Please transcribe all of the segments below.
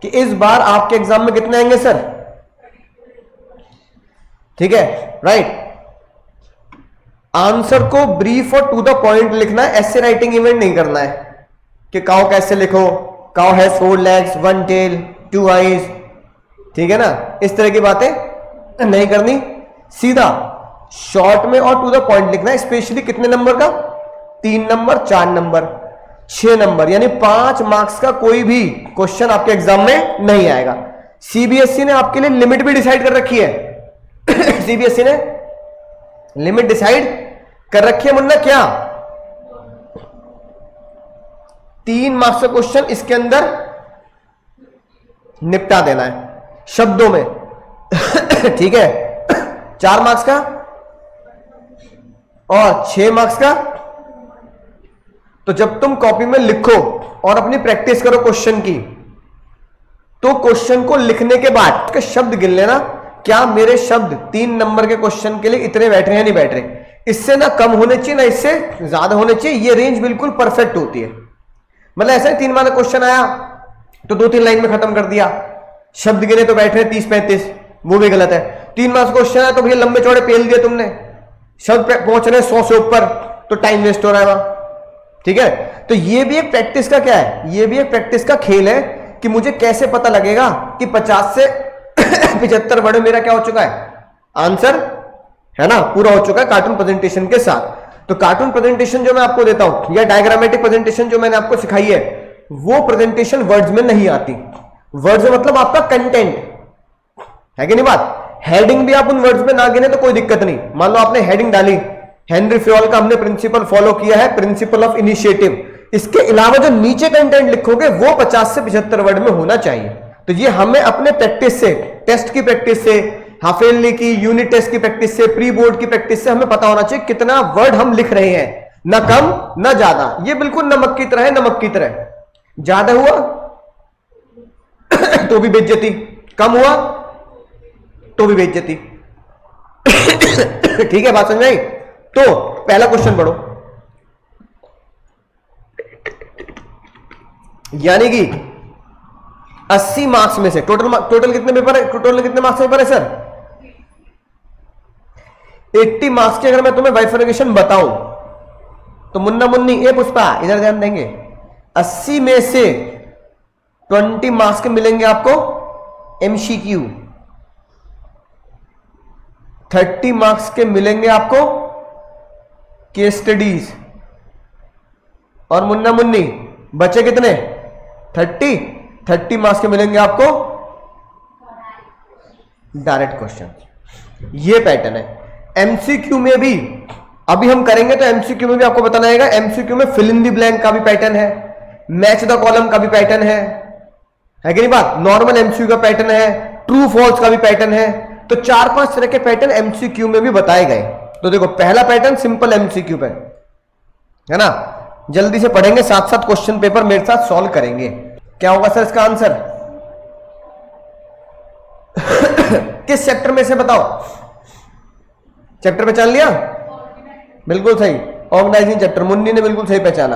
कि इस बार आपके एग्जाम में कितने आएंगे सर? ठीक है, राइट। आंसर को ब्रीफ और टू द पॉइंट लिखना है, ऐसे राइटिंग इवेंट नहीं करना है कि काउ कैसे लिखो, cow has 4 legs 1 tail 2 eyes, ठीक है ना, इस तरह की बातें नहीं करनी। सीधा शॉर्ट में और टू द पॉइंट लिखना है। स्पेशली कितने नंबर का? 3 नंबर, 4 नंबर, 6 नंबर, यानी 5 मार्क्स का कोई भी क्वेश्चन आपके एग्जाम में नहीं आएगा। सीबीएसई ने आपके लिए लिमिट भी डिसाइड कर रखी है। सीबीएसई ने लिमिट डिसाइड कर रखी है मुन्ना, क्या? 3 मार्क्स का क्वेश्चन इसके अंदर निपटा देना है शब्दों में। ठीक है, 4 मार्क्स का और 6 मार्क्स का। तो जब तुम कॉपी में लिखो और अपनी प्रैक्टिस करो क्वेश्चन की, तो क्वेश्चन को लिखने के बाद उसके शब्द गिन लेना, क्या मेरे शब्द 3 नंबर के क्वेश्चन के लिए इतने बैठ रहे हैं या नहीं बैठ रहे। इससे ना कम होने चाहिए ना इससे ज्यादा होने चाहिए, ये रेंज बिल्कुल परफेक्ट होती है। मतलब ऐसा ही 3 मार्क्स का क्वेश्चन आया तो 2-3 लाइन में खत्म कर दिया, शब्द गिने तो बैठ रहे 30-35, वो भी गलत है। 3 मार्क्स का क्वेश्चन आया तो भैया लंबे चौड़े पेल दिए तुमने, शब्द पहुंच रहे 100 से ऊपर, तो टाइम वेस्ट हो रहा है वहां। ठीक है, तो ये भी एक प्रैक्टिस का क्या है, ये भी एक प्रैक्टिस का खेल है कि मुझे कैसे पता लगेगा कि 50 से 75 वर्ड मेरा क्या हो चुका है, आंसर है ना, पूरा हो चुका है कार्टून प्रेजेंटेशन के साथ। तो कार्टून प्रेजेंटेशन जो मैं आपको देता हूं या डायग्रामेटिक प्रेजेंटेशन जो मैंने आपको सिखाई है, वो प्रेजेंटेशन वर्ड्स में नहीं आती। वर्ड्स में मतलब आपका कंटेंट है कि नहीं बात। हेडिंग भी आप उन वर्ड्स में ना गिने तो कोई दिक्कत नहीं। मान लो आपने हेडिंग डाली, हेनरी फ्योल का हमने प्रिंसिपल फॉलो किया है, प्रिंसिपल ऑफ इनिशिएटिव, इसके अलावा जो नीचे कंटेंट लिखोगे वो 50 से 75 वर्ड में होना चाहिए। तो ये हमें अपने प्रैक्टिस से, टेस्ट की प्रैक्टिस से, हाफ ईयरली की, यूनिट टेस्ट की प्रैक्टिस से, प्री बोर्ड की प्रैक्टिस से हमें पता होना चाहिए कितना वर्ड हम लिख रहे हैं, ना कम ना ज्यादा। ये बिल्कुल नमक की तरह है, नमक की तरह। ज्यादा हुआ तो भी बेइज्जती, कम हुआ तो भी बेइज्जती। ठीक है, बात समझ आई। तो पहला क्वेश्चन पढ़ो, यानी कि 80 मार्क्स में से टोटल कितने पेपर है, टोटल कितने मार्क्स पेपर है सर? 80 मार्क्स के अगर मैं तुम्हें बाइफर्केशन बताऊं तो मुन्ना मुन्नी ए पुष्पा इधर ध्यान देंगे, 80 में से 20 मार्क्स के मिलेंगे आपको एमसीक्यू, 30 मार्क्स के मिलेंगे आपको केस स्टडीज, और मुन्ना मुन्नी बचे कितने? 30 मार्क्स के मिलेंगे आपको डायरेक्ट क्वेश्चन। ये पैटर्न है। एमसीक्यू में भी अभी हम करेंगे तो एमसीक्यू में भी आपको बताना आएगा। एमसीक्यू में फिल इन द ब्लैंक का भी पैटर्न है, मैच द कॉलम का भी पैटर्न है कि नहीं बात, नॉर्मल एमसीक्यू का पैटर्न है, ट्रू फॉल्स का भी पैटर्न है। तो 4-5 तरह के पैटर्न एमसीक्यू में भी बताए गए। तो देखो पहला पैटर्न सिंपल एमसीक्यू पे है ना, जल्दी से पढ़ेंगे, साथ साथ क्वेश्चन पेपर मेरे साथ सॉल्व करेंगे। क्या होगा सर इसका आंसर? किस चैप्टर में से बताओ? चैप्टर पहचान लिया? बिल्कुल सही, ऑर्गेनाइजिंग चैप्टर, मुन्नी ने बिल्कुल सही पहचाना।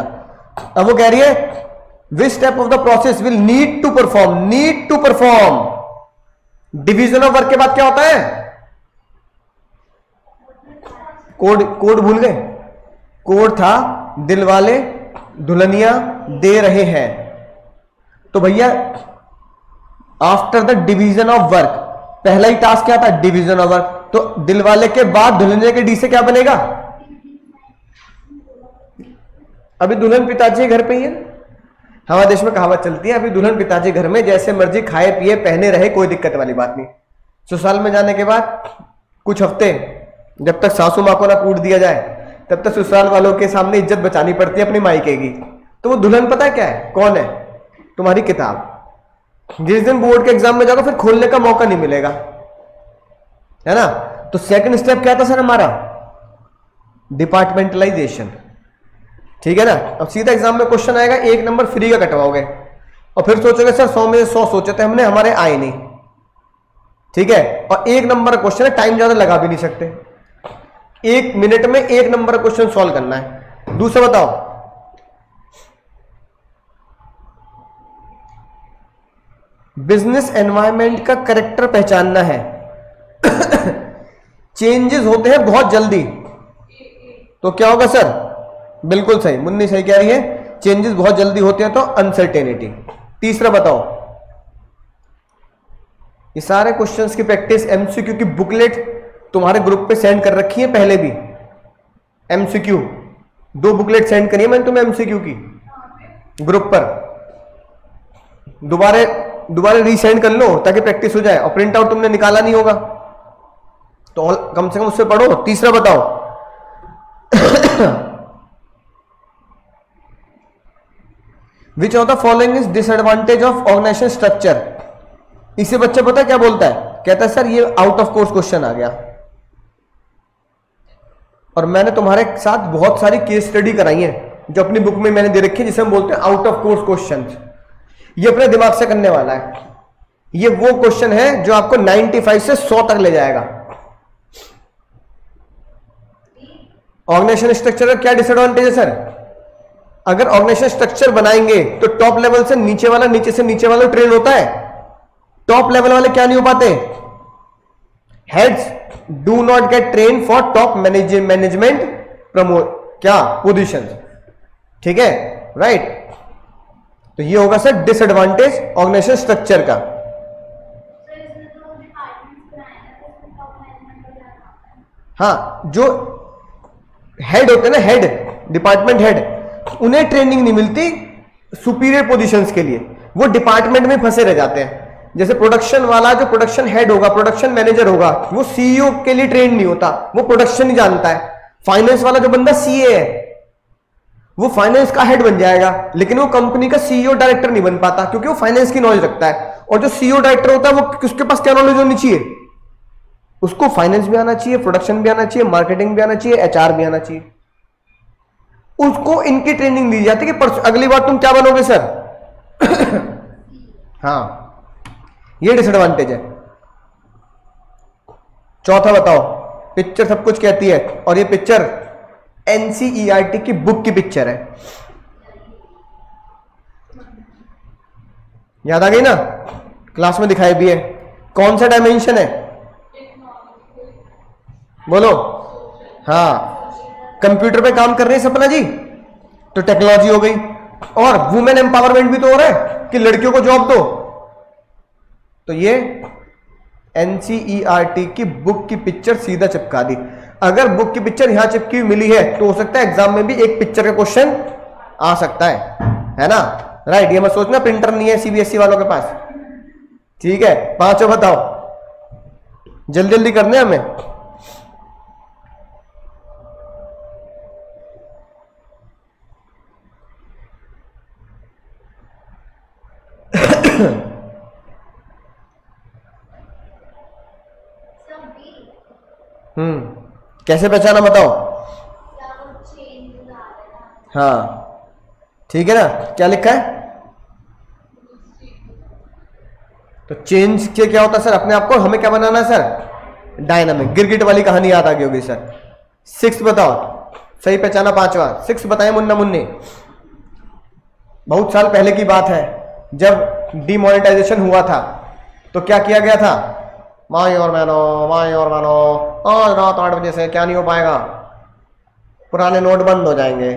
अब वो कह रही है which step of the process will need to perform. Division of work के बाद क्या होता है? कोड भूल गए? कोड था दिलवाले दुल्हनिया दे रहे हैं। तो भैया after the division of work, पहला ही टास्क क्या था? Division of work. तो दिलवाले के बाद दुल्हनिया के डी से क्या बनेगा? अभी दुल्हन पिताजी घर पे ही है। हमारे देश में कहावत चलती है, अभी दुल्हन पिताजी घर में, जैसे मर्जी खाए पिए पहने रहे, कोई दिक्कत वाली बात नहीं। ससुराल में जाने के बाद कुछ हफ्ते जब तक सासू माँ को ना कूट दिया जाए तब तक ससुराल वालों के सामने इज्जत बचानी पड़ती है अपनी मायके की। तो वो दुल्हन पता है क्या है, कौन है? तुम्हारी किताब। जिस दिन बोर्ड के एग्जाम में जाओगे फिर खोलने का मौका नहीं मिलेगा, है ना। तो सेकंड स्टेप क्या था सर हमारा? डिपार्टमेंटलाइजेशन। ठीक है ना। अब सीधा एग्जाम में क्वेश्चन आएगा, 1 नंबर फ्री का कटवाओगे और फिर सोचोगे सर 100 में से 100 सोचे थे हमने, हमारे आए नहीं। ठीक है, और 1 नंबर का क्वेश्चन है, टाइम ज्यादा लगा भी नहीं सकते, 1 मिनट में 1 नंबर का क्वेश्चन सॉल्व करना है। दूसरा बताओ, बिजनेस एनवायरनमेंट का करेक्टर पहचानना है। चेंजेस होते हैं बहुत जल्दी, तो क्या होगा सर? बिल्कुल सही, मुन्नी सही कह रही है, चेंजेस बहुत जल्दी होते हैं तो अनसर्टेनिटी। तीसरा बताओ, ये सारे क्वेश्चंस की प्रैक्टिस एमसीक्यू की बुकलेट तुम्हारे ग्रुप पे सेंड कर रखी है पहले भी। एमसीक्यू 2 बुकलेट सेंड करी है मैंने तुम्हें एमसीक्यू की ग्रुप पर, दोबारा रीसेंड कर लो ताकि प्रैक्टिस हो जाए। और प्रिंट आउट तुमने निकाला नहीं होगा तो कम से कम उससे पढ़ो। तीसरा बताओ, which of the following is disadvantage of organisation structure. इसे बच्चा पता है क्या बोलता है? कहता है सर ये आउट ऑफ कोर्स क्वेश्चन आ गया। और मैंने तुम्हारे साथ बहुत सारी केस स्टडी कराई है जो अपनी बुक में मैंने दे रखी है, जिसे हम बोलते हैं आउट ऑफ कोर्स क्वेश्चन। ये अपने दिमाग से करने वाला है। ये वो क्वेश्चन है जो आपको 95 से 100 तक ले जाएगा। ऑर्गेनाइजेशन स्ट्रक्चर का क्या डिसएडवांटेज है सर? अगर ऑर्गेनाइजेशन स्ट्रक्चर बनाएंगे तो टॉप लेवल से नीचे वाला, नीचे से नीचे वाला ट्रेन होता है, टॉप लेवल वाले क्या नहीं हो पाते? Heads do not gate train for top management promote क्या पोजीशन। ठीक है, राइट। तो ये होगा सर डिसएडवांटेज ऑर्गेनाइजेशन स्ट्रक्चर का। हाँ, जो हेड होते हैं ना, हेड डिपार्टमेंट हेड, उन्हें ट्रेनिंग नहीं मिलती सुपीरियर पोजीशंस के लिए, वो डिपार्टमेंट में फंसे रह जाते हैं। जैसे प्रोडक्शन वाला, जो प्रोडक्शन हेड होगा, प्रोडक्शन मैनेजर होगा, वो सीईओ के लिए ट्रेन नहीं होता, वो प्रोडक्शन ही जानता है। फाइनेंस वाला जो बंदा सीए है, वो फाइनेंस का हेड बन जाएगा, लेकिन वो कंपनी का सीईओ डायरेक्टर नहीं बन पाता, क्योंकि वो फाइनेंस की नॉलेज रखता है। और जो सीईओ डायरेक्टर होता है, वो उसके पास क्या नॉलेज होनी चाहिए? उसको फाइनेंस भी आना चाहिए, प्रोडक्शन भी आना चाहिए, मार्केटिंग भी आना चाहिए, एचआर भी आना चाहिए। उसको इनकी ट्रेनिंग दी जाती है कि अगली बार तुम क्या बनोगे सर। हाँ, ये डिसएडवांटेज है। चौथा बताओ, पिक्चर सब कुछ कहती है, और ये पिक्चर एनसीईआरटी की बुक की पिक्चर है। याद आ गई ना? क्लास में दिखाई भी है। कौन सा डायमेंशन है? बोलो। हाँ, कंप्यूटर पे काम कर रहे हैं सपना जी, तो टेक्नोलॉजी हो गई। और वुमेन एम्पावरमेंट भी तो हो रहा है कि लड़कियों को जॉब दो, तो ये एनसीईआरटी की बुक की पिक्चर सीधा चिपका दी। अगर बुक की पिक्चर यहां चिपकी हुई मिली है तो हो सकता है एग्जाम में भी एक पिक्चर का क्वेश्चन आ सकता है ना? राइट, ये मत सोचना प्रिंटर नहीं है सीबीएसई वालों के पास। ठीक है, पांचों बताओ, जल्दी जल्दी करने हमें। कैसे पहचाना बताओ? हाँ, ठीक है ना? क्या लिखा है? तो चेंज के क्या होता है सर? अपने आप को हमें क्या बनाना है सर? डायनामिक। गिरगिट वाली कहानी याद आ गई होगी सर। 6 बताओ, सही पहचाना। 5वां 6 बताए मुन्ना मुन्नी। बहुत साल पहले की बात है, जब डिमोनेटाइजेशन हुआ था तो क्या किया गया था? माई और मैनो आज रात 8 बजे से क्या नहीं हो पाएगा, पुराने नोट बंद हो जाएंगे।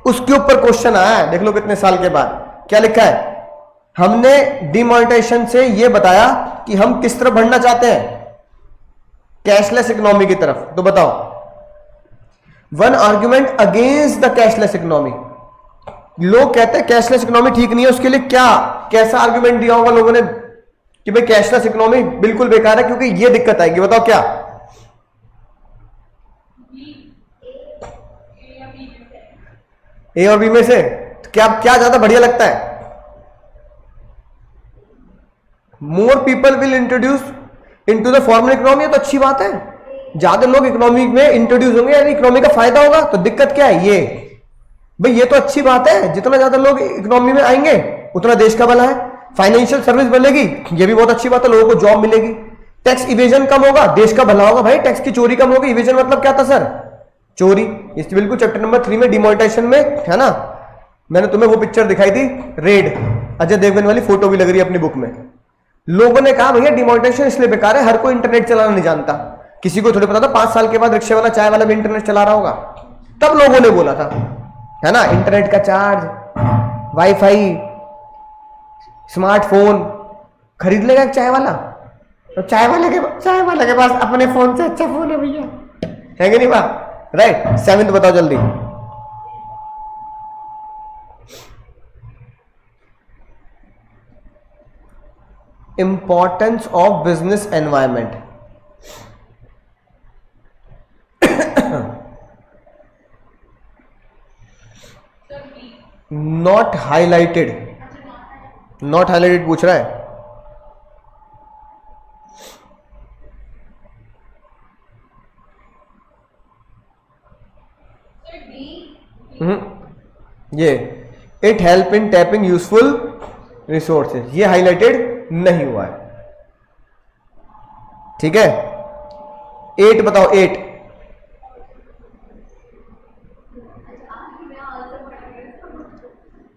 उसके ऊपर क्वेश्चन आया है, देख लो कितने साल के बाद। क्या लिखा है? हमने डिमोनेटाइजेशन से यह बताया कि हम किस तरफ बढ़ना चाहते हैं, कैशलेस इकोनॉमी की तरफ। तो बताओ, one argument against the cashless economy. लोग कहते हैं कैशलेस इकोनॉमी ठीक नहीं है, उसके लिए क्या कैसा आर्ग्यूमेंट दिया होगा लोगों ने कि भाई कैशलेस इकोनॉमी बिल्कुल बेकार है क्योंकि ये दिक्कत आएगी। बताओ क्या? ए और बी में से क्या क्या ज्यादा बढ़िया लगता है? More people will introduce into the formal economy, तो अच्छी बात है। ज्यादा लोग इकोनॉमी में इंट्रोड्यूस होंगे यानी इकोनॉमी का फायदा होगा, तो दिक्कत क्या है? ये भाई ये तो अच्छी बात है, जितना ज्यादा लोग इकोनॉमी में आएंगे उतना देश का भला है। फाइनेंशियल सर्विस बढ़ेगी, ये भी बहुत अच्छी बात है, लोगों को जॉब मिलेगी। टैक्स इवेजन कम होगा, देश का भला होगा। भाई टैक्स की चोरी कम होगी। इवेजन मतलब क्या था सर? चोरी। इस बिल्कुल चैप्टर नंबर 3 में डिमोनेटाइजेशन में है ना, मैंने तुम्हें वो पिक्चर दिखाई थी, रेड, अजय देवगन वाली फोटो भी लग रही है अपनी बुक में। लोगों ने कहा भैया डिमोनेटाइजेशन इसलिए बेकार है, हर कोई इंटरनेट चलाना नहीं जानता। किसी को थोड़ी पता था 5 साल के बाद रिक्शे वाला चाय वाला भी इंटरनेट चला रहा होगा, तब लोगों ने बोला था, है ना, इंटरनेट का चार्ज, वाईफाई, स्मार्टफोन खरीद लेगा एक चाय वाला, तो चाय वाले के पास अपने फोन से अच्छा फोन है भैया, है कि नहीं बात, राइट। 7th बताओ जल्दी। Importance of business environment. Not highlighted, not highlighted पूछ रहा है। ये it help in tapping useful resources, ये हाईलाइटेड नहीं हुआ है, ठीक है। 8 बताओ, 8।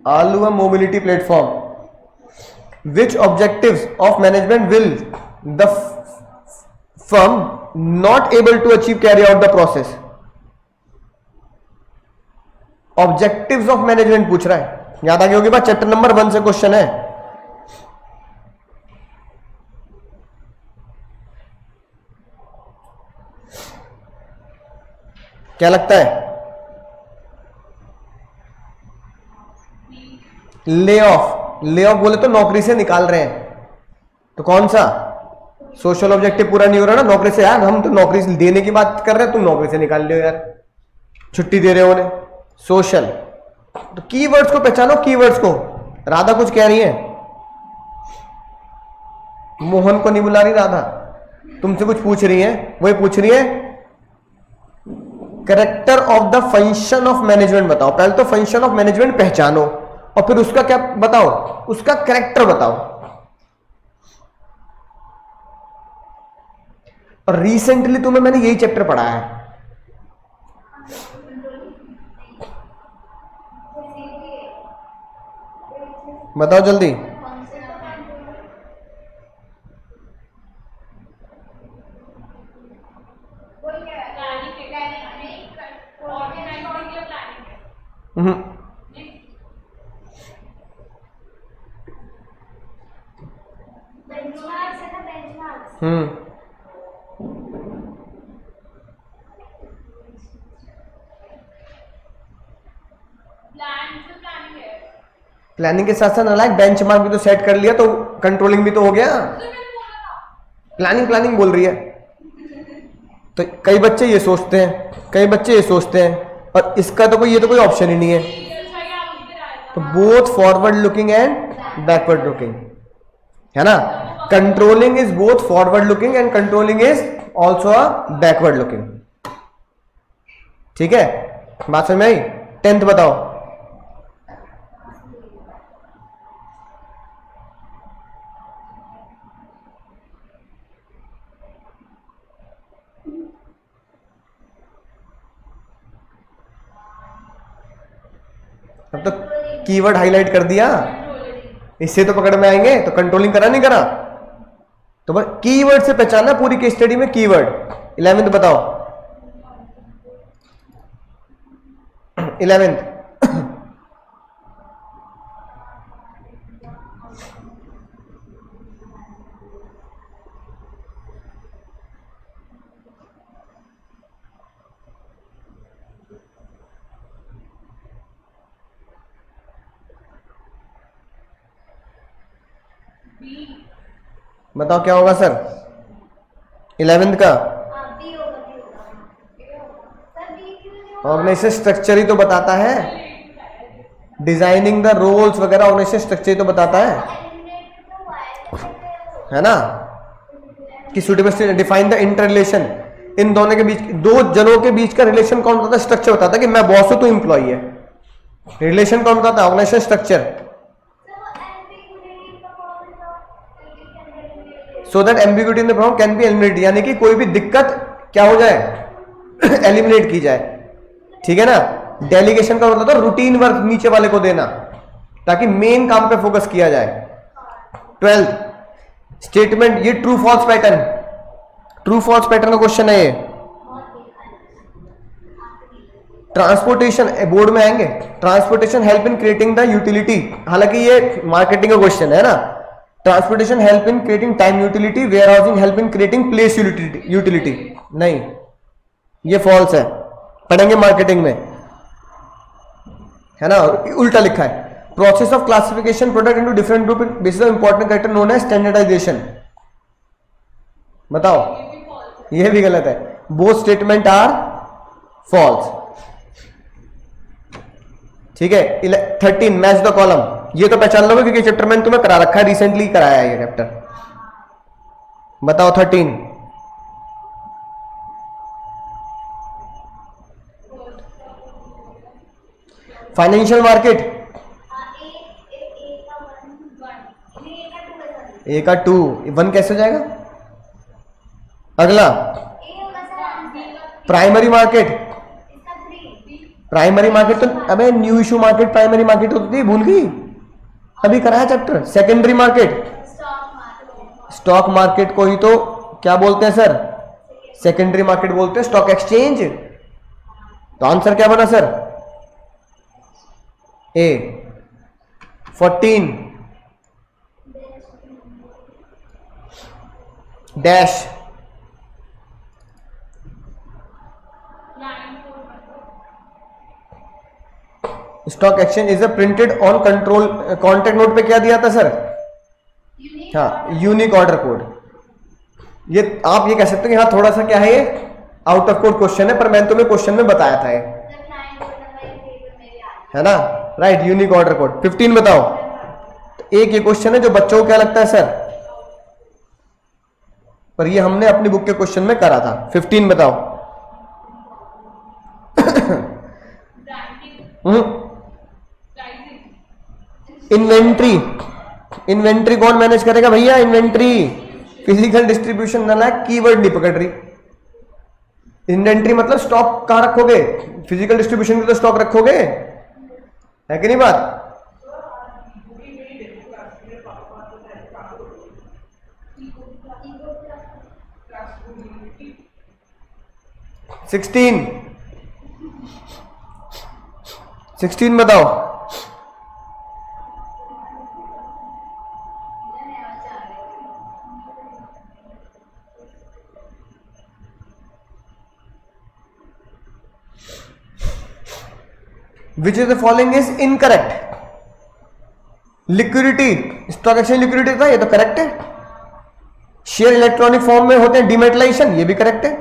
आलू a mobility platform. Which objectives of management will the firm not able to achieve carry out the process? Objectives of management पूछ रहा है, याद आ गई होगी बात, चैप्टर नंबर 1 से क्वेश्चन है। क्या लगता है? ले ऑफ, ले ऑफ बोले तो नौकरी से निकाल रहे हैं, तो कौन सा सोशल ऑब्जेक्टिव पूरा नहीं हो रहा ना नौकरी से। यार हम तो नौकरी देने की बात कर रहे हैं, तुम नौकरी से निकाल लियो यार, छुट्टी दे रहे हो उन्हें। सोशल, तो कीवर्ड्स को पहचानो, कीवर्ड्स को। राधा कुछ कह रही है, मोहन को नहीं बुला रही राधा, तुमसे कुछ पूछ रही है, वही पूछ रही है character of the function of management बताओ। पहले तो फंक्शन ऑफ मैनेजमेंट पहचानो और फिर उसका क्या बताओ, उसका कैरेक्टर बताओ। और रिसेंटली तुम्हें मैंने यही चैप्टर पढ़ाया है, बताओ जल्दी। प्लानिंग के साथ साथ अलग बेंचमार्क भी तो सेट कर लिया, तो कंट्रोलिंग भी तो हो गया। प्लानिंग बोल रही है, तो कई बच्चे ये सोचते हैं, कई बच्चे ये सोचते हैं, और इसका तो कोई, ये तो कोई ऑप्शन ही नहीं है। तो both forward looking and backward looking, है ना। Controlling is both forward looking and controlling is also backward looking, ठीक है। बात समझ में आई। 10th बताओ। अब तो कीवर्ड हाईलाइट कर दिया, इससे तो पकड़ में आएंगे। तो कंट्रोलिंग करा नहीं करा, तो बस कीवर्ड से पहचाना पूरी केस स्टडी में कीवर्ड। 11th बताओ, 11th। बताओ क्या होगा सर 11th का? ऑर्गेनाइजेशन स्ट्रक्चर ही तो बताता है, डिजाइनिंग द रोल्स वगैरह ऑर्गेनाइजेशन स्ट्रक्चर ही तो बताता है ना। कि suitable define the inter relation, इन दोनों के बीच, दो जनों के बीच का रिलेशन कौन बताता है? स्ट्रक्चर बताता है कि मैं बॉस हूं तो एम्प्लॉई है। रिलेशन कौन बताता है? Organisation structure. So that ambiguity in the problem can be eliminated, यानी कि कोई भी दिक्कत क्या हो जाए एलिमिनेट की जाए, ठीक है ना। डेलीगेशन का मतलब रूटीन वर्क नीचे वाले को देना ताकि मेन काम पे फोकस किया जाए। 12th स्टेटमेंट, ये true false pattern, true false pattern का क्वेश्चन है ये। ट्रांसपोर्टेशन, बोर्ड में आएंगे, transportation help in creating the utility, हालांकि ये मार्केटिंग का क्वेश्चन है ना। Transportation help in creating time utility, warehousing help in creating place utility, नहीं ये फॉल्स है, पढ़ेंगे मार्केटिंग में, है ना, उल्टा लिखा है। Process of classification product into different group basis of important character known as standardisation, बताओ, ये भी गलत है। बोथ स्टेटमेंट आर फॉल्स, ठीक है। 13 मैच द कॉलम, ये तो पहचान लोगे क्योंकि चैप्टर मैंने तुम्हें करा रखा है, रिसेंटली कराया है ये चैप्टर। बताओ 13, फाइनेंशियल मार्केट, ए का 2, 1 कैसे हो जाएगा? अगला प्राइमरी मार्केट, प्राइमरी मार्केट तो अबे new issue market primary market होती थी, भूल गई, अभी कराया chapter. Secondary market, stock market को ही तो क्या बोलते हैं सर? सेकेंडरी मार्केट बोलते हैं, स्टॉक एक्सचेंज। तो आंसर क्या बना sir? A. 14 dash, stock exchange is a printed on control contract note पे क्या दिया था सर? हाँ, यूनिक ऑर्डर कोड। ये आप ये कह सकते हो कि हाँ थोड़ा सा क्या है, ये आउट ऑफ कोड क्वेश्चन है, पर मैंने तुम्हें क्वेश्चन में बताया था ये, है ना, राइट, यूनिक ऑर्डर कोड। 15 बताओ। तो एक ये क्वेश्चन है जो बच्चों को क्या लगता है सर, पर ये हमने अपनी बुक के क्वेश्चन में करा था। 15 बताओ। इन्वेंट्री, इन्वेंट्री कौन मैनेज करेगा भैया? इन्वेंट्री, फिजिकल डिस्ट्रीब्यूशन ना, कीवर्ड नहीं पकड़ रही। इन्वेंट्री मतलब स्टॉक कहां रखोगे? फिजिकल डिस्ट्रीब्यूशन में तो स्टॉक रखोगे, है कि नहीं बात? सिक्सटीन बताओ। Which of the following is incorrect? Liquidity, stock exchange liquidity था, ये तो करेक्ट है। शेयर इलेक्ट्रॉनिक फॉर्म में होते हैं, डिमेटलाइजेशन, ये भी करेक्ट है।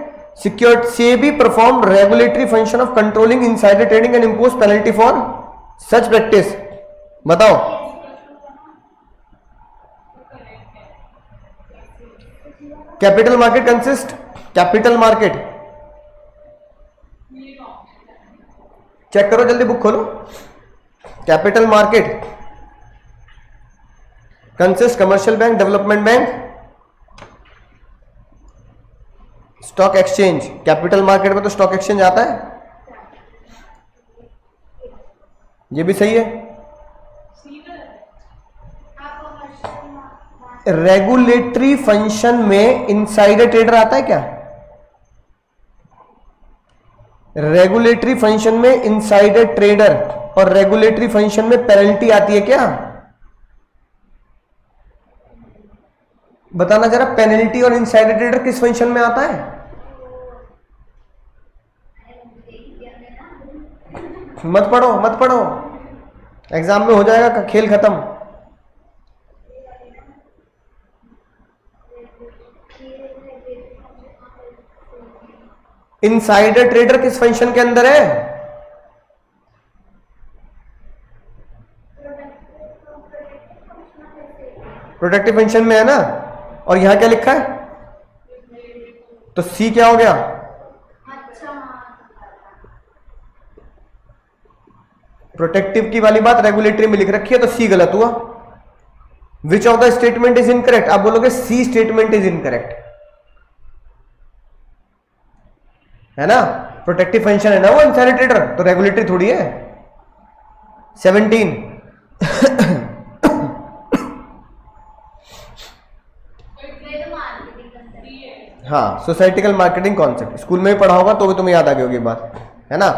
Secure SEBI perform regulatory function of controlling insider trading and impose penalty for such practice, बताओ। Capital market consist, capital market check करो जल्दी, बुक खोलो। Capital market consist commercial bank, development bank, stock exchange. Capital market में तो stock exchange आता है, ये भी सही है। रेगुलेटरी फंक्शन में इनसाइडर ट्रेडर आता है क्या? रेगुलेटरी फंक्शन में इनसाइडर ट्रेडर और रेगुलेटरी फंक्शन में पेनल्टी आती है क्या? बताना जरा, पेनल्टी और इनसाइडर ट्रेडर किस फंक्शन में आता है? मत पढ़ो मत पढ़ो, एग्जाम में हो जाएगा खेल खत्म। इनसाइडर ट्रेडर किस फंक्शन के अंदर है? प्रोटेक्टिव फंक्शन में है ना। और यहां क्या लिखा है? तो सी क्या हो गया? प्रोटेक्टिव की वाली बात रेगुलेटरी में लिख रखी है, तो सी गलत हुआ। विच of the statement is incorrect? आप बोलोगे सी स्टेटमेंट इज इनकरेक्ट, है ना। प्रोटेक्टिव फंक्शन है ना वो इनसाइडर ट्रेडर, तो रेगुलेटरी थोड़ी है। 17 हाँ, सोसाइटिकल मार्केटिंग कॉन्सेप्ट स्कूल में भी पढ़ा होगा तो भी तुम्हें याद आ गई होगी बात, है ना।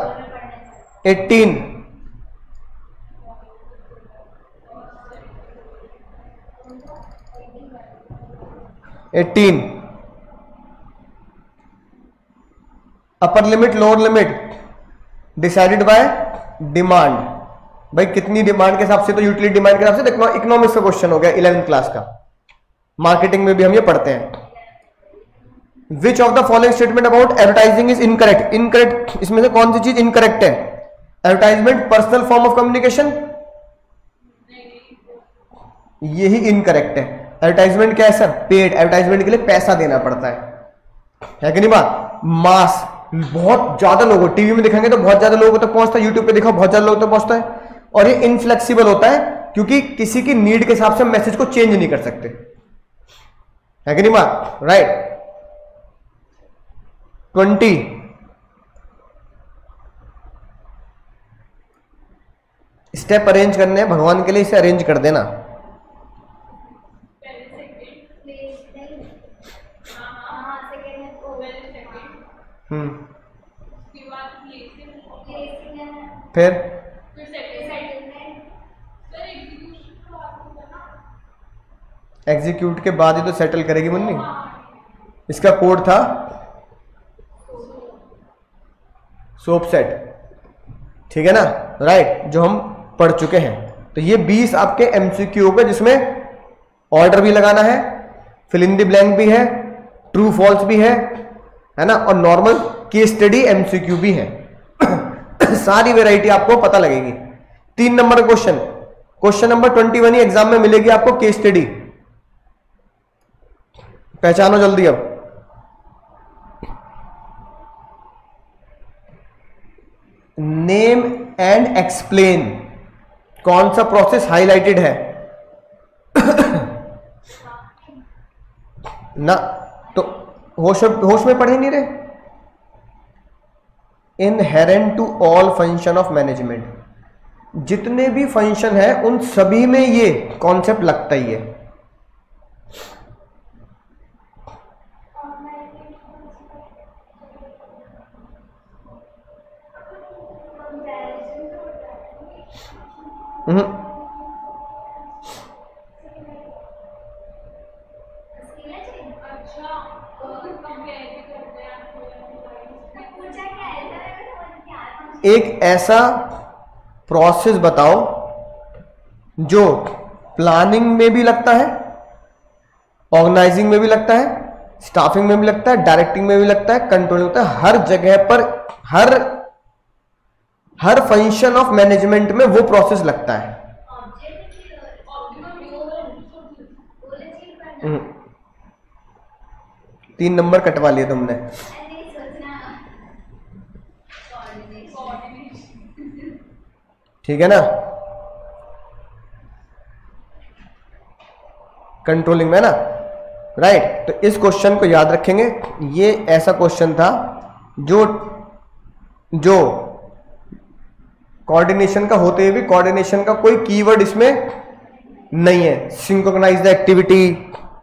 18 upper limit lower limit decided by demand. भाई कितनी डिमांड के हिसाब से, तो यूटिलिटी डिमांड के हिसाब से। तो इकोनॉमिक्स का क्वेश्चन हो गया 11th क्लास का। मार्केटिंग में भी हम ये पढ़ते हैं। विच of the following statement about advertising is incorrect. Incorrect इसमें से कौन सी चीज इनकरेक्ट है? Advertisement personal form of communication, यही इनकरेक्ट है। एडवर्टाइजमेंट क्या है सर? पेड। एडवर्टाइजमेंट के लिए पैसा देना पड़ता है कि नहीं बात। मास, बहुत ज्यादा लोगों, टीवी में दिखाएंगे तो बहुत ज्यादा लोगों तक पहुंचता है, यूट्यूब पे दिखाओ बहुत ज्यादा लोगों तक पहुंचता है। और ये इनफ्लेक्सिबल होता है क्योंकि किसी की नीड के हिसाब से मैसेज को चेंज नहीं कर सकते, है कि नहीं बात, राइट। 20 स्टेप अरेंज करने हैं भगवान के लिए, इसे अरेंज कर देना। फिर एग्जीक्यूट के बाद ही तो सेटल करेगी मुन्नी। इसका कोड था सोप सेट, ठीक है ना, राइट, जो हम पढ़ चुके हैं। तो ये 20 आपके एमसीक्यू हो गए जिसमें ऑर्डर भी लगाना है, फिल इन द ब्लैंक भी है, ट्रू फॉल्स भी है ना, और नॉर्मल केस स्टडी एमसीक्यू भी है। सारी वैरायटी आपको पता लगेगी। 3 नंबर क्वेश्चन, क्वेश्चन नंबर 21 ही एग्जाम में मिलेगी आपको, केस स्टडी। पहचानो जल्दी अब। नेम एंड एक्सप्लेन, कौन सा प्रोसेस हाईलाइटेड है ना, तो होश में पढ़े नहीं रहे। Inherent to all function of management, जितने भी फंक्शन है उन सभी में ये कॉन्सेप्ट लगता ही है। एक ऐसा प्रोसेस बताओ जो प्लानिंग में भी लगता है, ऑर्गेनाइजिंग में भी लगता है, स्टाफिंग में भी लगता है, डायरेक्टिंग में भी लगता है, कंट्रोलिंग में लगता है, हर जगह पर हर फंक्शन ऑफ मैनेजमेंट में वो प्रोसेस लगता है। 3 नंबर कटवा लिए तुमने। ठीक है ना, कंट्रोलिंग में ना, राइट। तो इस क्वेश्चन को याद रखेंगे। ये ऐसा क्वेश्चन था जो कोऑर्डिनेशन का होते हुए भी कोऑर्डिनेशन का कोई कीवर्ड इसमें नहीं है। सिंक्रोनाइज द एक्टिविटी,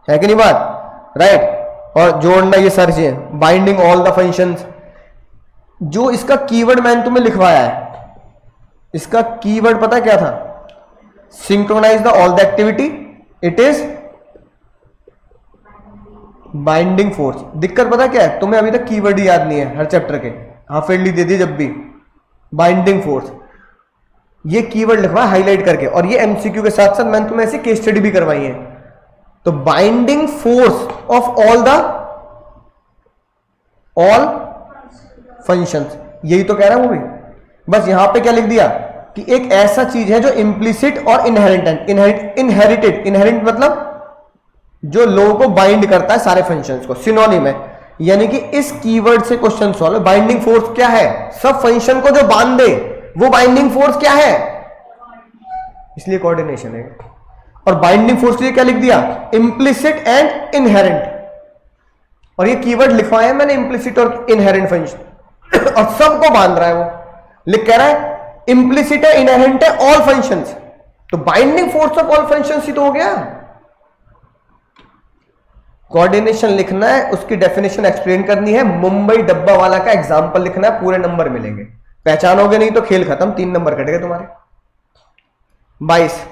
है कि नहीं बात, राइट, और जोड़ना, ये सारी चीजें, बाइंडिंग ऑल द फंक्शंस। जो इसका कीवर्ड मैंने तुम्हें लिखवाया है, इसका कीवर्ड पता क्या था? Synchronise the all the activity, it is binding force. दिक्कत पता क्या है, तुम्हें अभी तक कीवर्ड ही याद नहीं है हर चैप्टर के, हाफ ईयरली दे दी जब भी, बाइंडिंग फोर्स, ये कीवर्ड लिखवा हाईलाइट करके। और ये एमसीक्यू के साथ साथ मैंने तुम्हें ऐसी केस स्टडी भी करवाई है। तो binding force of all functions, यही तो कह रहा हूं भी। बस यहां पे क्या लिख दिया कि एक ऐसा चीज है जो इम्प्लिसिट और इनहेरिटेड मतलब जो लोगों को बाइंड करता है सारे फंक्शंस को, सिनोनिम है। यानी कि इस कीवर्ड से क्वेश्चन सॉल्व। बाइंडिंग फोर्स क्या है? सब फंक्शन को जो बांध दे वो बाइंडिंग फोर्स क्या है? इसलिए कोऑर्डिनेशन है। और बाइंडिंग फोर्स के लिए क्या लिख दिया? Implicit and inherent. और ये कीवर्ड लिखवाया मैंने, इम्प्लिसिट और इनहेरेंट फंक्शन, और सबको बांध रहा है वो। लिख कह रहा है इम्प्लिसिट है, इनहेरेंट है, ऑल फंक्शंस। तो binding force of all functions ही तो हो गया। कोऑर्डिनेशन लिखना है, उसकी डेफिनेशन एक्सप्लेन करनी है, मुंबई डब्बा वाला का एग्जांपल लिखना है, पूरे नंबर मिलेंगे। पहचानोगे नहीं तो खेल खत्म, 3 नंबर कट गए तुम्हारे। 22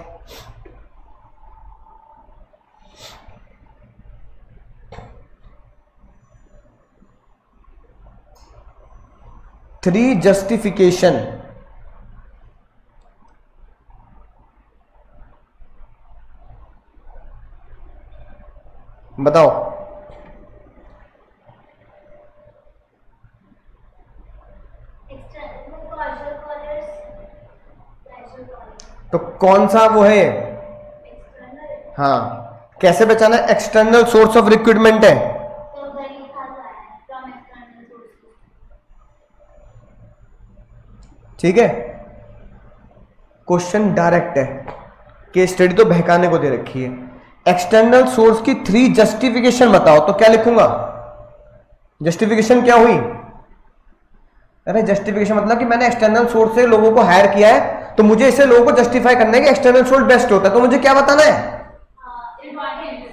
3 जस्टिफिकेशन। बताओ। तो कौन सा वो है? हाँ, कैसे पहचाना? एक्सटर्नल सोर्स ऑफ रिक्रूटमेंट है। ठीक है, क्वेश्चन डायरेक्ट है, केस स्टडी तो बहकाने को दे रखी है। एक्सटर्नल सोर्स की 3 जस्टिफिकेशन बताओ, तो क्या लिखूंगा? जस्टिफिकेशन क्या हुई? अरे जस्टिफिकेशन मतलब कि मैंने एक्सटर्नल सोर्स से लोगों को हायर किया है, तो मुझे इसे लोगों को जस्टिफाई करना है कि एक्सटर्नल सोर्स बेस्ट होता है, तो मुझे क्या बताना है?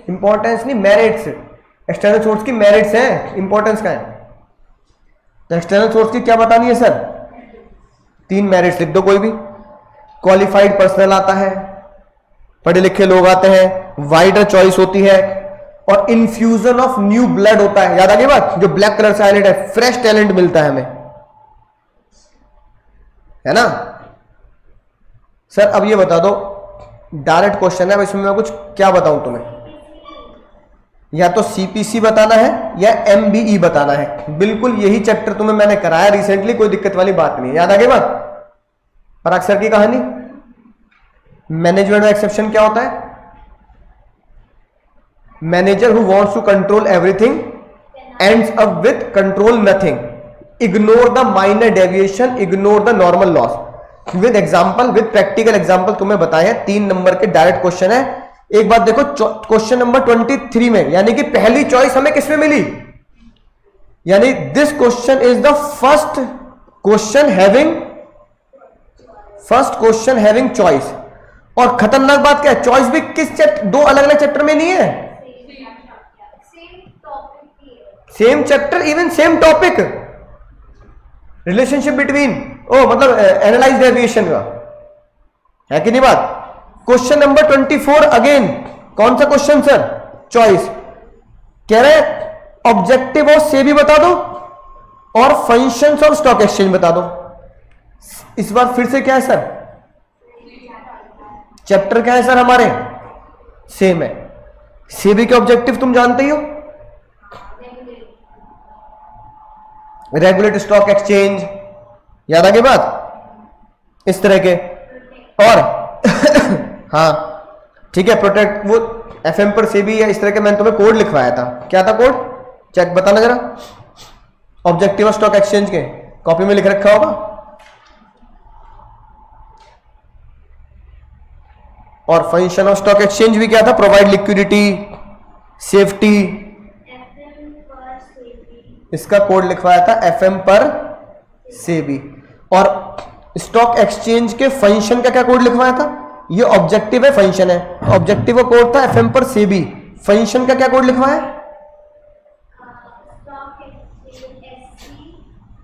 इंपॉर्टेंस नहीं, मेरिट्स। एक्सटर्नल सोर्स की मेरिट्स है, इंपॉर्टेंस का है। तो एक्सटर्नल सोर्स की क्या बतानी है सर? 3 मेरिट्स लिख दो कोई भी। क्वालिफाइड पर्सनल आता है, पढ़े लिखे लोग आते हैं, वाइडर चॉइस होती है, और इन्फ्यूजन ऑफ न्यू ब्लड होता है। याद आ गई बात? जो ब्लैक कलर से हाईलाइट है, फ्रेश टैलेंट मिलता है हमें, है ना सर? अब ये बता दो, डायरेक्ट क्वेश्चन है, इसमें मैं कुछ क्या बताऊं तुम्हें? या तो सीपीसी बताना है या एमबीई बताना है। बिल्कुल यही चैप्टर तुम्हें मैंने कराया रिसेंटली, कोई दिक्कत वाली बात नहीं है। याद आ गई बात? पराग सर की कहानी। मैनेजमेंट में एक्सेप्शन क्या होता है? Manager who wants to control everything ends up with control nothing, ignore the minor deviation, ignore the normal loss. With example, with practical example तुम्हें बताए हैं। 3 नंबर के डायरेक्ट क्वेश्चन है। एक बात देखो, क्वेश्चन नंबर 23 में, यानी कि पहली चॉइस हमें किसमें मिली? यानी this question is the first question having choice. और खतरनाक बात क्या है? चॉइस भी किस चैप्टर, 2 अलग अलग चैप्टर में नहीं है, same chapter, even same topic. Relationship between, ओ मतलब एनालाइज डेविएशन का है कि नहीं बात? क्वेश्चन नंबर 24 अगेन, कौन सा क्वेश्चन सर? चॉइस। कह रहे ऑब्जेक्टिव ऑफ सेबी बता दो और फंक्शंस ऑफ स्टॉक एक्सचेंज बता दो। इस बार फिर से क्या है सर? चैप्टर क्या है सर हमारे? सेम है। सेबी के ऑब्जेक्टिव तुम जानते ही हो, रेगुलेट स्टॉक एक्सचेंज। याद आ गई बात? इस तरह के, और हाँ ठीक है, प्रोटेक्ट, वो एफएम पर सेबी या इस तरह के मैंने तुम्हें कोड लिखवाया था। क्या था कोड? चेक बताना जरा। ऑब्जेक्टिव ऑफ स्टॉक एक्सचेंज के कॉपी में लिख रखा होगा। और फंक्शन ऑफ स्टॉक एक्सचेंज भी क्या था? Provide liquidity, safety. इसका कोड लिखवाया था एफएम पर सेबी। और स्टॉक एक्सचेंज के फंक्शन का क्या कोड लिखवाया था? ये ऑब्जेक्टिव है, फंक्शन है। ऑब्जेक्टिव का कोड था एफएम पर सेबी, फंक्शन का क्या कोड लिखवाया?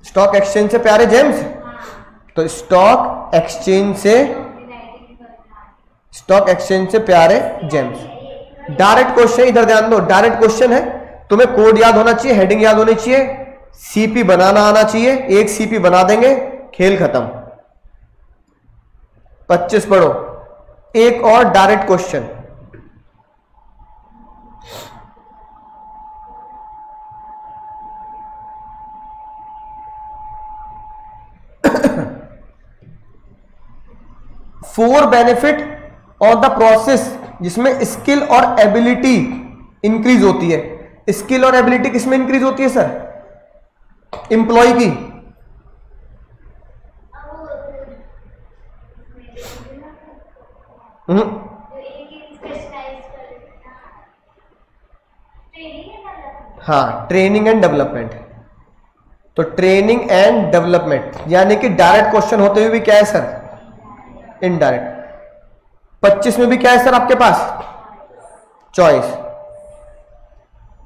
स्टॉक एक्सचेंज से प्यारे जेम्स, तो स्टॉक एक्सचेंज से प्यारे जेम्स। डायरेक्ट क्वेश्चन, इधर ध्यान दो, डायरेक्ट क्वेश्चन है। तुम्हें कोड याद होना चाहिए, हेडिंग याद होनी चाहिए, सीपी बनाना आना चाहिए। एक सीपी बना देंगे, खेल खत्म। 25 पढ़ो। एक और direct question, four benefit of the process, जिसमें स्किल और एबिलिटी इंक्रीज होती है। स्किल और एबिलिटी किसमें इंक्रीज होती है सर? एम्प्लॉय की। हाँ, ट्रेनिंग एंड डेवलपमेंट। तो ट्रेनिंग एंड डेवलपमेंट, यानी कि डायरेक्ट क्वेश्चन होते हुए भी क्या है सर? इनडायरेक्ट। 25 में भी क्या है सर आपके पास? चॉइस।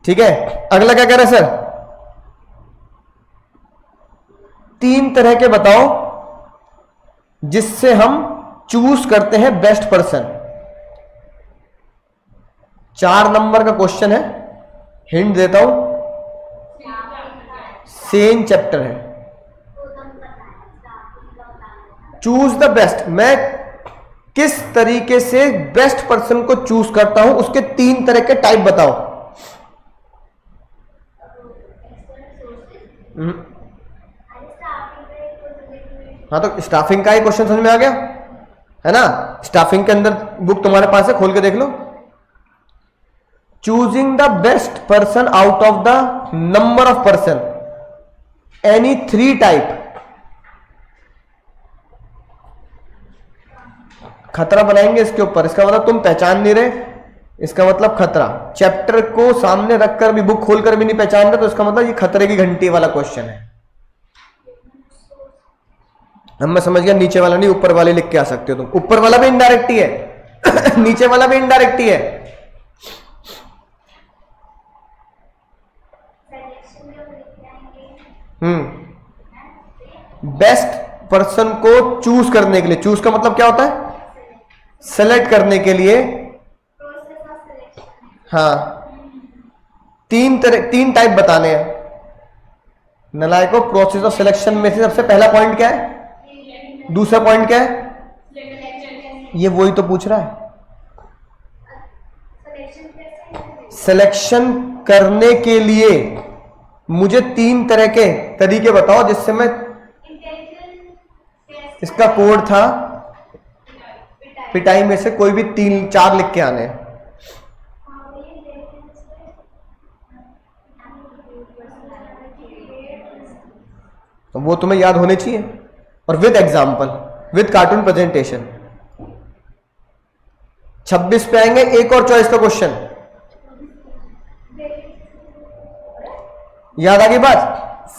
ठीक है, अगला क्या कह रहा है सर? 3 तरह के बताओ जिससे हम चूज करते हैं बेस्ट पर्सन। 4 नंबर का क्वेश्चन है, हिंट देता हूं, सेम चैप्टर है। चूज द बेस्ट, मैं किस तरीके से बेस्ट पर्सन को चूज करता हूं, उसके 3 तरह के टाइप बताओ। हाँ, तो स्टाफिंग का ही क्वेश्चन समझ में आ गया है ना? स्टाफिंग के अंदर बुक तुम्हारे पास है, खोल के देख लो। Choosing the best person out of the number of person, any 3 type. खतरा बनाएंगे इसके ऊपर, इसका मतलब तुम पहचान नहीं रहे, इसका मतलब खतरा। चैप्टर को सामने रखकर भी, बुक खोलकर भी नहीं पहचान रहे, तो इसका मतलब ये खतरे की घंटी वाला क्वेश्चन है। हम मैं समझ गया, नीचे वाला नहीं ऊपर वाले लिख के आ सकते हो तुम। ऊपर वाला भी इनडायरेक्ट ही है नीचे वाला भी इनडायरेक्ट ही है। बेस्ट पर्सन को चूज करने के लिए, चूज का मतलब क्या होता है? सेलेक्ट करने के लिए। हाँ, 3 टाइप बताने हैं। नलायकों, प्रोसेस ऑफ सिलेक्शन में से सबसे पहला पॉइंट क्या है? दूसरा पॉइंट क्या है? ये वही तो पूछ रहा है। सिलेक्शन करने के लिए मुझे 3 तरह के तरीके बताओ जिससे मैं, इसका कोड था पिटाई में से कोई भी 3-4 लिख के आने। तो वो तुम्हें याद होने चाहिए, और with example, with cartoon presentation. 26 पे आएंगे, एक और चॉइस का क्वेश्चन। याद आ गई बात?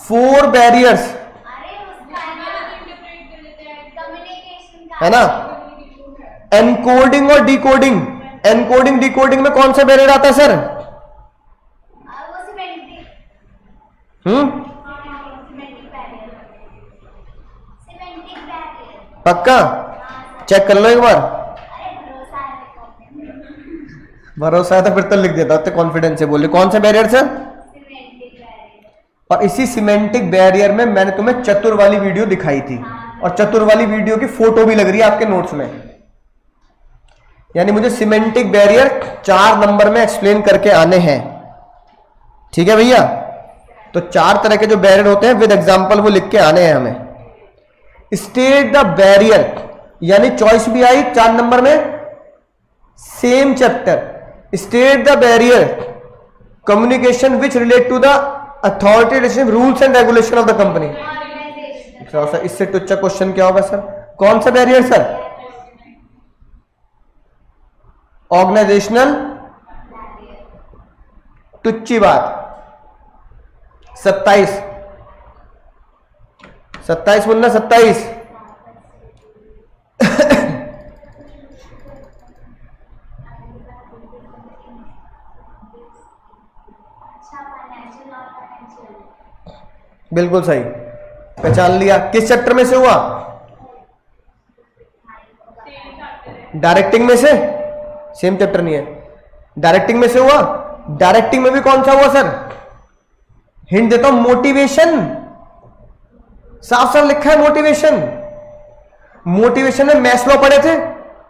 4 बैरियर्स है ना? एनकोडिंग और डिकोडिंग। एनकोडिंग डिकोडिंग में कौन सा बैरियर आता है सर? पक्का? चेक कर लो एक बार। भरोसा है तो फिर तो लिख देता, उतने कॉन्फिडेंस से बोले कौन सा बैरियर सर? और इसी सिमेंटिक बैरियर में मैंने तुम्हें चतुर वाली वीडियो दिखाई थी, और चतुर वाली वीडियो की फोटो भी लग रही है आपके नोट्स में। यानी मुझे सिमेंटिक बैरियर 4 नंबर में एक्सप्लेन करके आने हैं। ठीक है भैया? तो 4 तरह के जो बैरियर होते हैं विद एग्जांपल वो लिख के आने हैं हमें। स्टेट द बैरियर, यानी चॉइस भी आई 4 नंबर में, same chapter. State the barrier communication which relate to the authority rules and regulation of the company. इससे टुच्चा क्वेश्चन क्या होगा सर? कौन सा बैरियर सर? ऑर्गेनाइजेशनल। टुच्ची बात। 27 बोलना, 27। बिल्कुल सही, पहचान लिया। किस चैप्टर में से हुआ? डायरेक्टिंग में से? सेम चैप्टर नहीं है, डायरेक्टिंग में से हुआ। डायरेक्टिंग में भी कौन सा हुआ सर? हिंट देता हूं, मोटिवेशन। साफ साफ लिखा है मोटिवेशन। मोटिवेशन में मैस्लो पढ़े थे,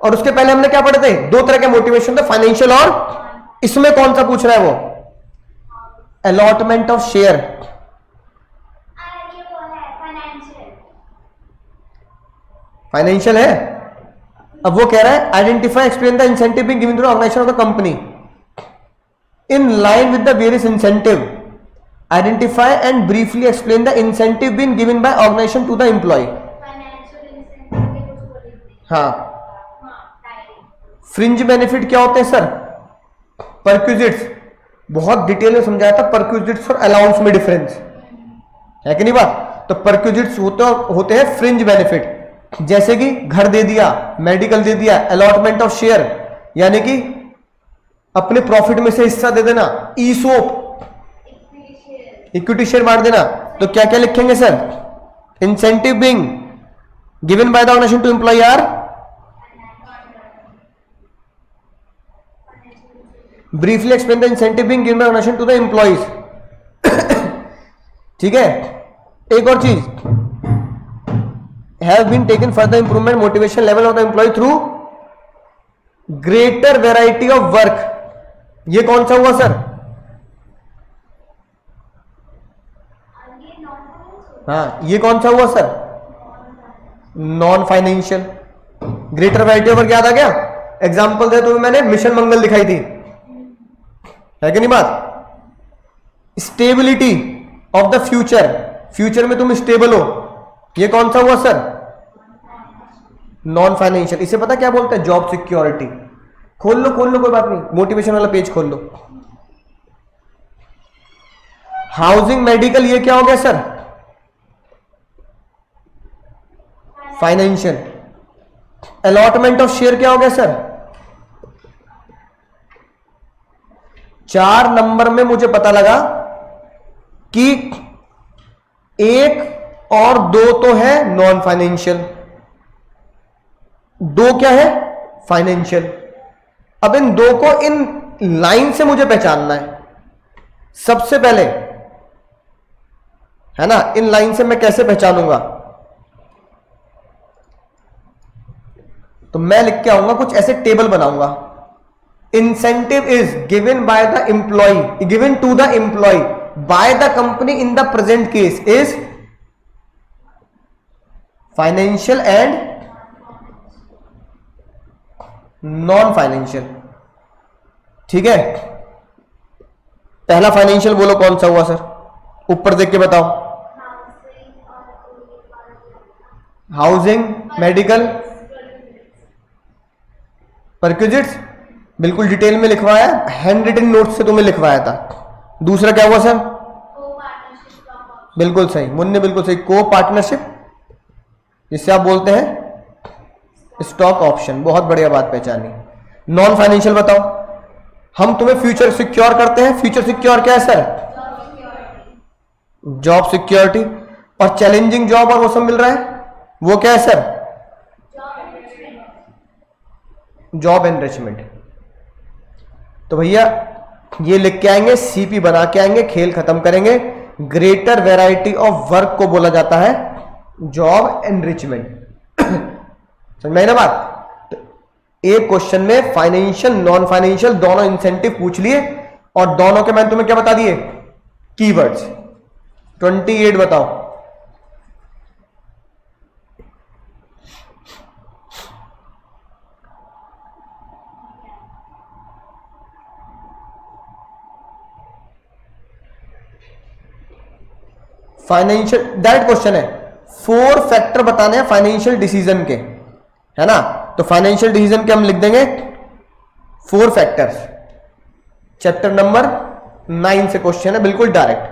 और उसके पहले हमने क्या पढ़े थे? 2 तरह के मोटिवेशन थे, फाइनेंशियल और इसमें कौन सा पूछ रहा है वो? Allotment of share. फाइनेंशियल है। अब वो कह रहा है identify explain the incentive being given to the organisation of the company in line with the various incentive. Identify and briefly explain the incentive being given by organisation to the employ. हाँ, fringe benefit क्या होते हैं sir? Perquisites. बहुत detail में समझाया था perquisites और allowance में डिफरेंस है कि नहीं बात? तो परक्विजिट्स होते हैं फ्रिंज बेनिफिट, जैसे कि घर दे दिया, मेडिकल दे दिया, अलॉटमेंट ऑफ शेयर यानी कि अपने प्रॉफिट में से हिस्सा दे देना, ईसोप इक्विटी शेयर बांट देना, तो क्या क्या लिखेंगे sir? Incentive being given by the organisation to employ are, briefly explain the incentive being given by organisation to the employees. ठीक है, एक और चीज, have been taken for the improvement motivation level of the employ through greater variety of work. ये कौन सा हुआ sir? हाँ, ये कौन सा हुआ sir? Non financial. Greater variety of work याद आ गया? एग्जांपल दे तो मैंने मिशन मंगल दिखाई थी, है कि नहीं बात? Stability of the future, future में तुम स्टेबल हो, ये कौन सा हुआ सर? Non financial. इसे पता क्या बोलते हैं? Job security. खोल लो कोई बात नहीं, मोटिवेशन वाला पेज खोल लो। हाउसिंग, मेडिकल, ये क्या हो गया sir? Financial. Allotment of share क्या हो गया सर? 4 नंबर में मुझे पता लगा कि 1 और 2 तो है नॉन फाइनेंशियल, 2 क्या है? फाइनेंशियल। अब इन 2 को इन लाइन से मुझे पहचानना है सबसे पहले, है ना? इन लाइन से मैं कैसे पहचानूंगा? तो मैं लिख के आऊंगा, कुछ ऐसे टेबल बनाऊंगा। Incentive is given by the employ, given to the employ by the company in the present case is financial and non financial. ठीक है, पहला फाइनेंशियल बोलो कौन सा हुआ सर? ऊपर देख के बताओ। हाउसिंग, मेडिकल, परक्विजिट्स, बिल्कुल डिटेल में लिखवाया, हैंड रिटन नोट से तुम्हें लिखवाया था। दूसरा क्या हुआ सर? बिल्कुल सही मुन्ने, बिल्कुल सही, को पार्टनरशिप, जिसे आप बोलते हैं स्टॉक ऑप्शन। बहुत बढ़िया बात पहचानी। नॉन फाइनेंशियल बताओ। हम तुम्हें फ्यूचर सिक्योर करते हैं, फ्यूचर सिक्योर क्या है सर? Job security. और चैलेंजिंग जॉब और वो सब मिल रहा है, वो क्या है सर? Job enrichment. तो भैया ये लिख के आएंगे, सीपी बना के आएंगे, खेल खत्म करेंगे। ग्रेटर वैरायटी ऑफ वर्क को बोला जाता है जॉब एनरिचमेंट। समझ में आई ना बात? तो एक क्वेश्चन में फाइनेंशियल, नॉन फाइनेंशियल दोनों इंसेंटिव पूछ लिए, और दोनों के मैंने तुम्हें क्या बता दिए? कीवर्ड्स। 28 बताओ। फाइनेंशियल, डायरेक्ट क्वेश्चन है। 4 फैक्टर बताने हैं फाइनेंशियल डिसीजन के, है ना? तो फाइनेंशियल डिसीजन के हम लिख देंगे 4 फैक्टर्स। चैप्टर नंबर 9 से क्वेश्चन है, बिल्कुल डायरेक्ट।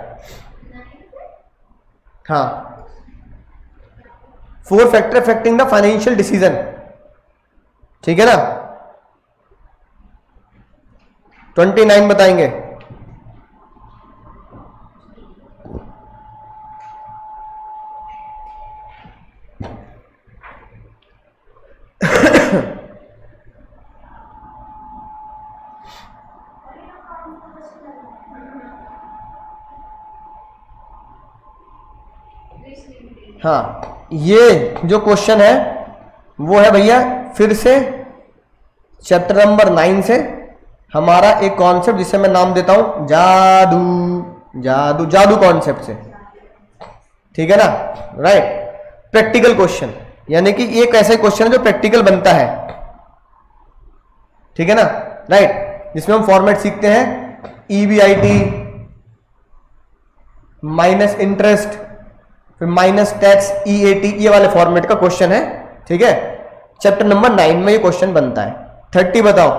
हाँ, 4 factor affecting the financial decision. ठीक है ना? 29 बताएंगे। हाँ, ये जो क्वेश्चन है वो है भैया फिर से चैप्टर नंबर 9 से, हमारा एक कॉन्सेप्ट जिसे मैं नाम देता हूं जादू। जादू, जादू कॉन्सेप्ट से। ठीक है ना? राइट। प्रैक्टिकल क्वेश्चन, यानी कि एक ऐसा क्वेश्चन है जो प्रैक्टिकल बनता है। ठीक है ना? राइट। जिसमें हम फॉर्मेट सीखते हैं ईबीआईटी माइनस इंटरेस्ट, फिर माइनस टैक्स, ईएटी, ये वाले फॉर्मेट का क्वेश्चन है। ठीक है? चैप्टर नंबर 9 में ये क्वेश्चन बनता है। 30 बताओ।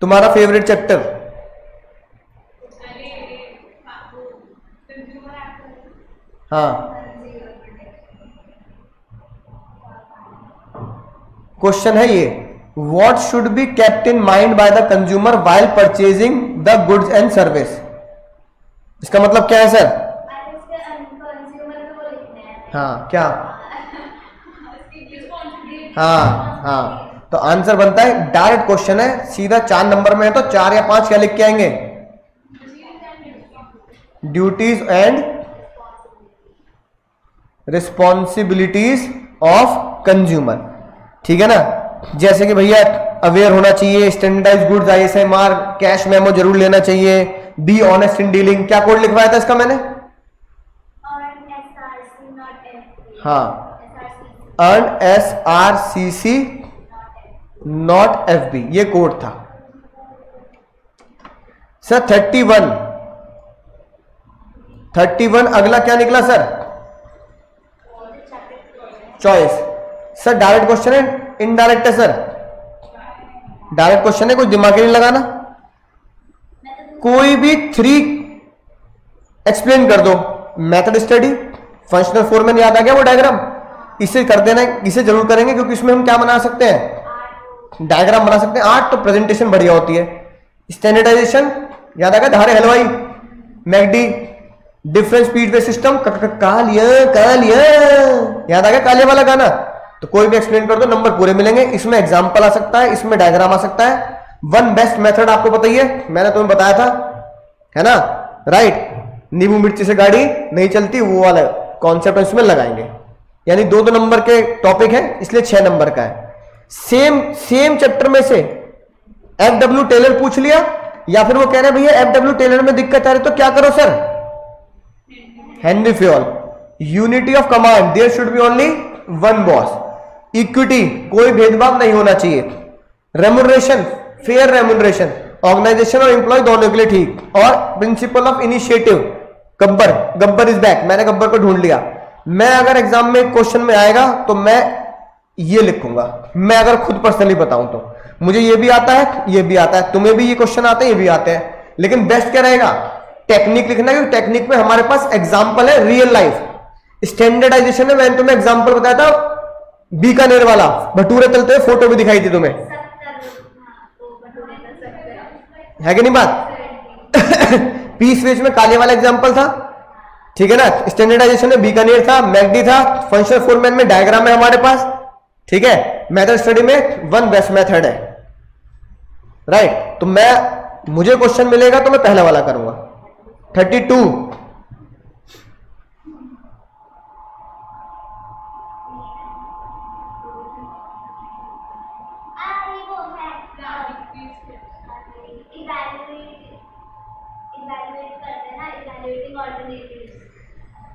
तुम्हारा फेवरेट चैप्टर? हाँ, क्वेश्चन है ये, what should be kept in mind by the consumer while purchasing the goods and service. इसका मतलब क्या है सर? हाँ क्या? हाँ हाँ, तो आंसर बनता है, डायरेक्ट क्वेश्चन है, सीधा 4 नंबर में है तो 4 या 5 क्या लिख के आएंगे? Duties and responsibilities of consumer. ठीक है ना? जैसे कि भैया अवेयर होना चाहिए, standardise goods ISMR, cash memo जरूर लेना चाहिए, बी ऑनेस्ट इन डीलिंग। क्या कोड लिखवाया था इसका मैंने? हाँ, अर्न SRCC नॉट FB, ये कोड था सर। 31 अगला क्या निकला सर? चॉइस। सर डायरेक्ट क्वेश्चन है इनडायरेक्ट है सर? डायरेक्ट क्वेश्चन है, कुछ दिमाग नहीं लगाना। कोई भी 3 एक्सप्लेन कर दो। मेथड स्टडी, फंक्शनल फोरमैन याद आ गया वो डायग्राम, इसे कर देना, इसे जरूर करेंगे क्योंकि इसमें हम क्या बना सकते हैं? डायग्राम बना सकते हैं। 8 तो प्रेजेंटेशन बढ़िया होती है। स्टैंडर्डाइजेशन याद आ गया, धारे हलवाई, मैकडी, डिफरेंट स्पीड वे सिस्टम, कालिया याद आ गया, कालिया वाला गाना। तो कोई भी एक्सप्लेन कर दो, नंबर पूरे मिलेंगे। इसमें एग्जांपल आ सकता है, इसमें डायग्राम आ सकता है। वन बेस्ट मेथड आपको बताइए, मैंने तुम्हें बताया था, है ना? राइट, नींबू मिर्ची से गाड़ी नहीं चलती, वो वाला कॉन्सेप्ट इसमें लगाएंगे। यानी 2 नंबर के टॉपिक है, इसलिए 6 नंबर का है। सेम चैप्टर में से FW टेलर पूछ लिया, या फिर वो कह रहे हैं भैया FW टेलर में दिक्कत आ रही तो क्या करो sir? Henri Fayol. Unity of command, there should be only one boss. Equity, कोई भेदभाव नहीं होना चाहिए। रेम्यूनरेशन, फेयर रेम्यूनरेशन, ऑर्गेनाइजेशन और एम्प्लॉय दोनों के लिए ठीक। और principle of initiative, Gabbar is back, मैंने गब्बर को ढूंढ लिया। मैं अगर एग्जाम में क्वेश्चन में आएगा तो मैं ये लिखूंगा। मैं अगर खुद पर्सनली बताऊं तो मुझे ये भी आता है, ये भी आता है, तुम्हें भी ये क्वेश्चन आते हैं, ये भी आते हैं, लेकिन बेस्ट क्या रहेगा? टेक्निक लिखना, क्योंकि टेक्निक में हमारे पास एग्जाम्पल है रियल लाइफ। स्टैंडर्डाइजेशन में मैंने तुम्हें एग्जाम्पल बताया था, बीकानेर वाला भटूरे तलते हुए, फोटो भी दिखाई थी तुम्हें, है कि नहीं बात? पीस वेज में काले वाला एग्जाम्पल था, ठीक है ना? स्टैंडर्डाइजेशन में बीकानेर था, मैकडी था, फंक्शनल फोरमैन में डायग्राम है हमारे पास, ठीक है? मेथड स्टडी में वन बेस्ट मेथड है, राइट? तो मुझे क्वेश्चन मिलेगा तो मैं पहला वाला करूंगा। 32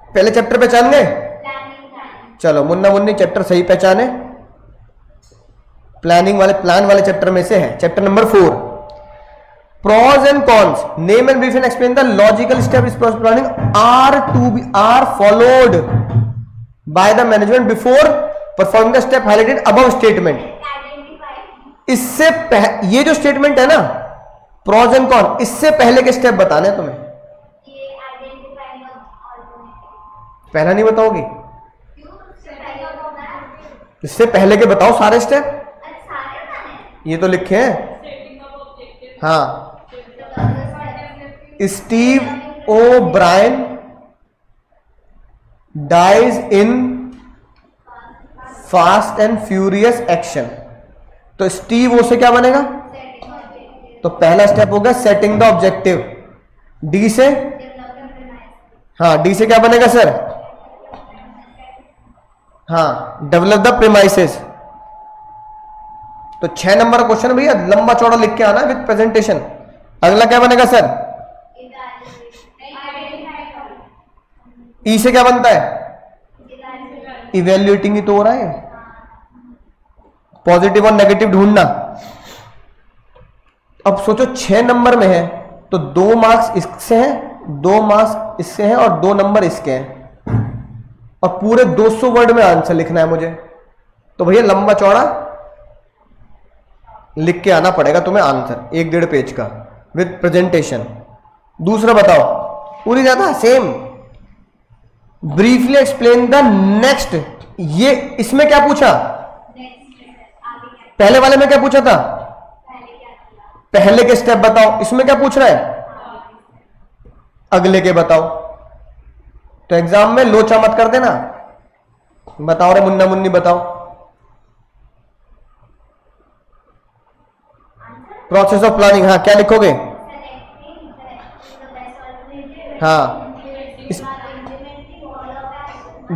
पहले चैप्टर पहचान गए? चलो मुन्ना मुन्नी चैप्टर सही पहचाने। प्लान वाले चैप्टर में से है, chapter number 4। Pros and cons, name and brief and explain the logical steps planning are followed by the management before performing the step highlighted above statement। इससे ये जो स्टेटमेंट है ना, प्रोज एंड कॉन, इससे पहले के स्टेप बताने हैं तुम्हें। पहला नहीं बताओगी? इससे पहले के बताओ सारे स्टेप, ये तो लिखे हैं। हाँ, Steve O Brian dies in Fast and Furious action. तो स्टीव ओ से क्या बनेगा? तो पहला स्टेप होगा सेटिंग द ऑब्जेक्टिव। डी से, हाँ डी से क्या बनेगा सर? हाँ, डेवलप द प्रीमाइसेस। तो 6 नंबर का क्वेश्चन भैया लंबा चौड़ा लिख के आना विद प्रेजेंटेशन। अगला क्या बनेगा सर? ई से क्या बनता है? इवेल्युएटिंग ही तो हो रहा है, पॉजिटिव और नेगेटिव ढूंढना। अब सोचो 6 नंबर में है तो 2 मार्क्स इससे हैं, 2 मार्क्स इससे हैं और 2 नंबर इसके हैं, और पूरे 200 वर्ड में आंसर लिखना है मुझे। तो भैया लंबा चौड़ा लिख के आना पड़ेगा तुम्हें आंसर, 1-1.5 पेज का विद प्रेजेंटेशन। दूसरा बताओ, पूरी ज्यादा same. Briefly explain the next, ये इसमें क्या पूछा? पहले वाले में क्या पूछा था? पहले के स्टेप बताओ। इसमें क्या पूछ रहा है? अगले के बताओ। तो एग्जाम में लोचा मत कर देना। बताओ रे मुन्ना मुन्नी, बताओ। प्रोसेस ऑफ प्लानिंग, हाँ क्या लिखोगे? हाँ, इस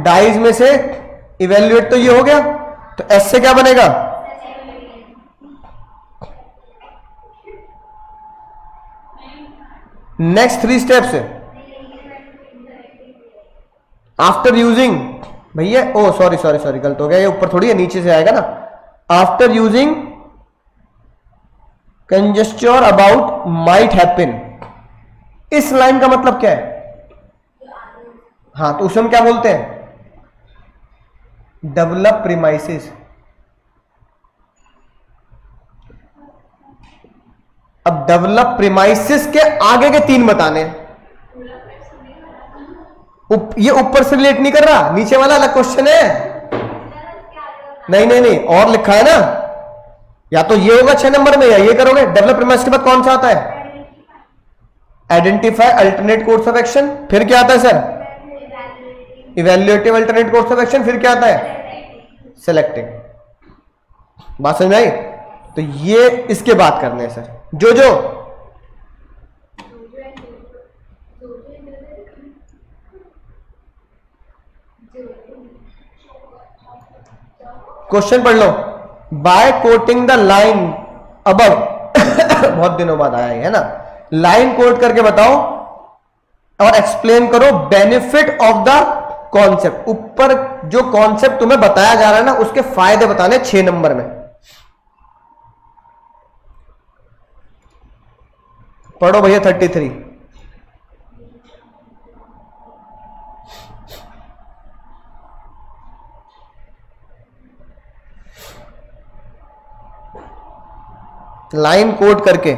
डाइज में से इवेल्युएट तो ये हो गया, तो एस से क्या बनेगा? नेक्स्ट 3 स्टेप्स आफ्टर यूजिंग, भैया ओ सॉरी सॉरी सॉरी गलत हो गया, ये ऊपर थोड़ी है, नीचे से आएगा ना। After using conjecture about might happen, इस लाइन का मतलब क्या है? हाँ, तो उसे हम क्या बोलते हैं? Develop premises. अब डेवलप प्रीमाइसिस के आगे के 3 बताने। ये ऊपर से रिलेट नहीं कर रहा, नीचे वाला अलग क्वेश्चन है। नहीं नहीं नहीं, और लिखा है ना, या तो ये होगा 6 नंबर में, या ये करोगे। डेवलप प्रीमाइसिस के बाद कौन सा आता है? Identify alternate course of action. फिर क्या आता है sir? Evaluative alternate course of action. फिर क्या आता है? सेलेक्टिंग। बात समझ में आई? तो ये इसके बात करने हैं सर। जो जो क्वेश्चन पढ़ लो। By quoting the line above बहुत दिनों बाद आया है ना। लाइन कोट करके बताओ और एक्सप्लेन करो बेनिफिट ऑफ द कॉन्सेप्ट। ऊपर जो कॉन्सेप्ट तुम्हें बताया जा रहा है ना, उसके फायदे बताने 6 नंबर में। पढ़ो भैया 33। लाइन कोड करके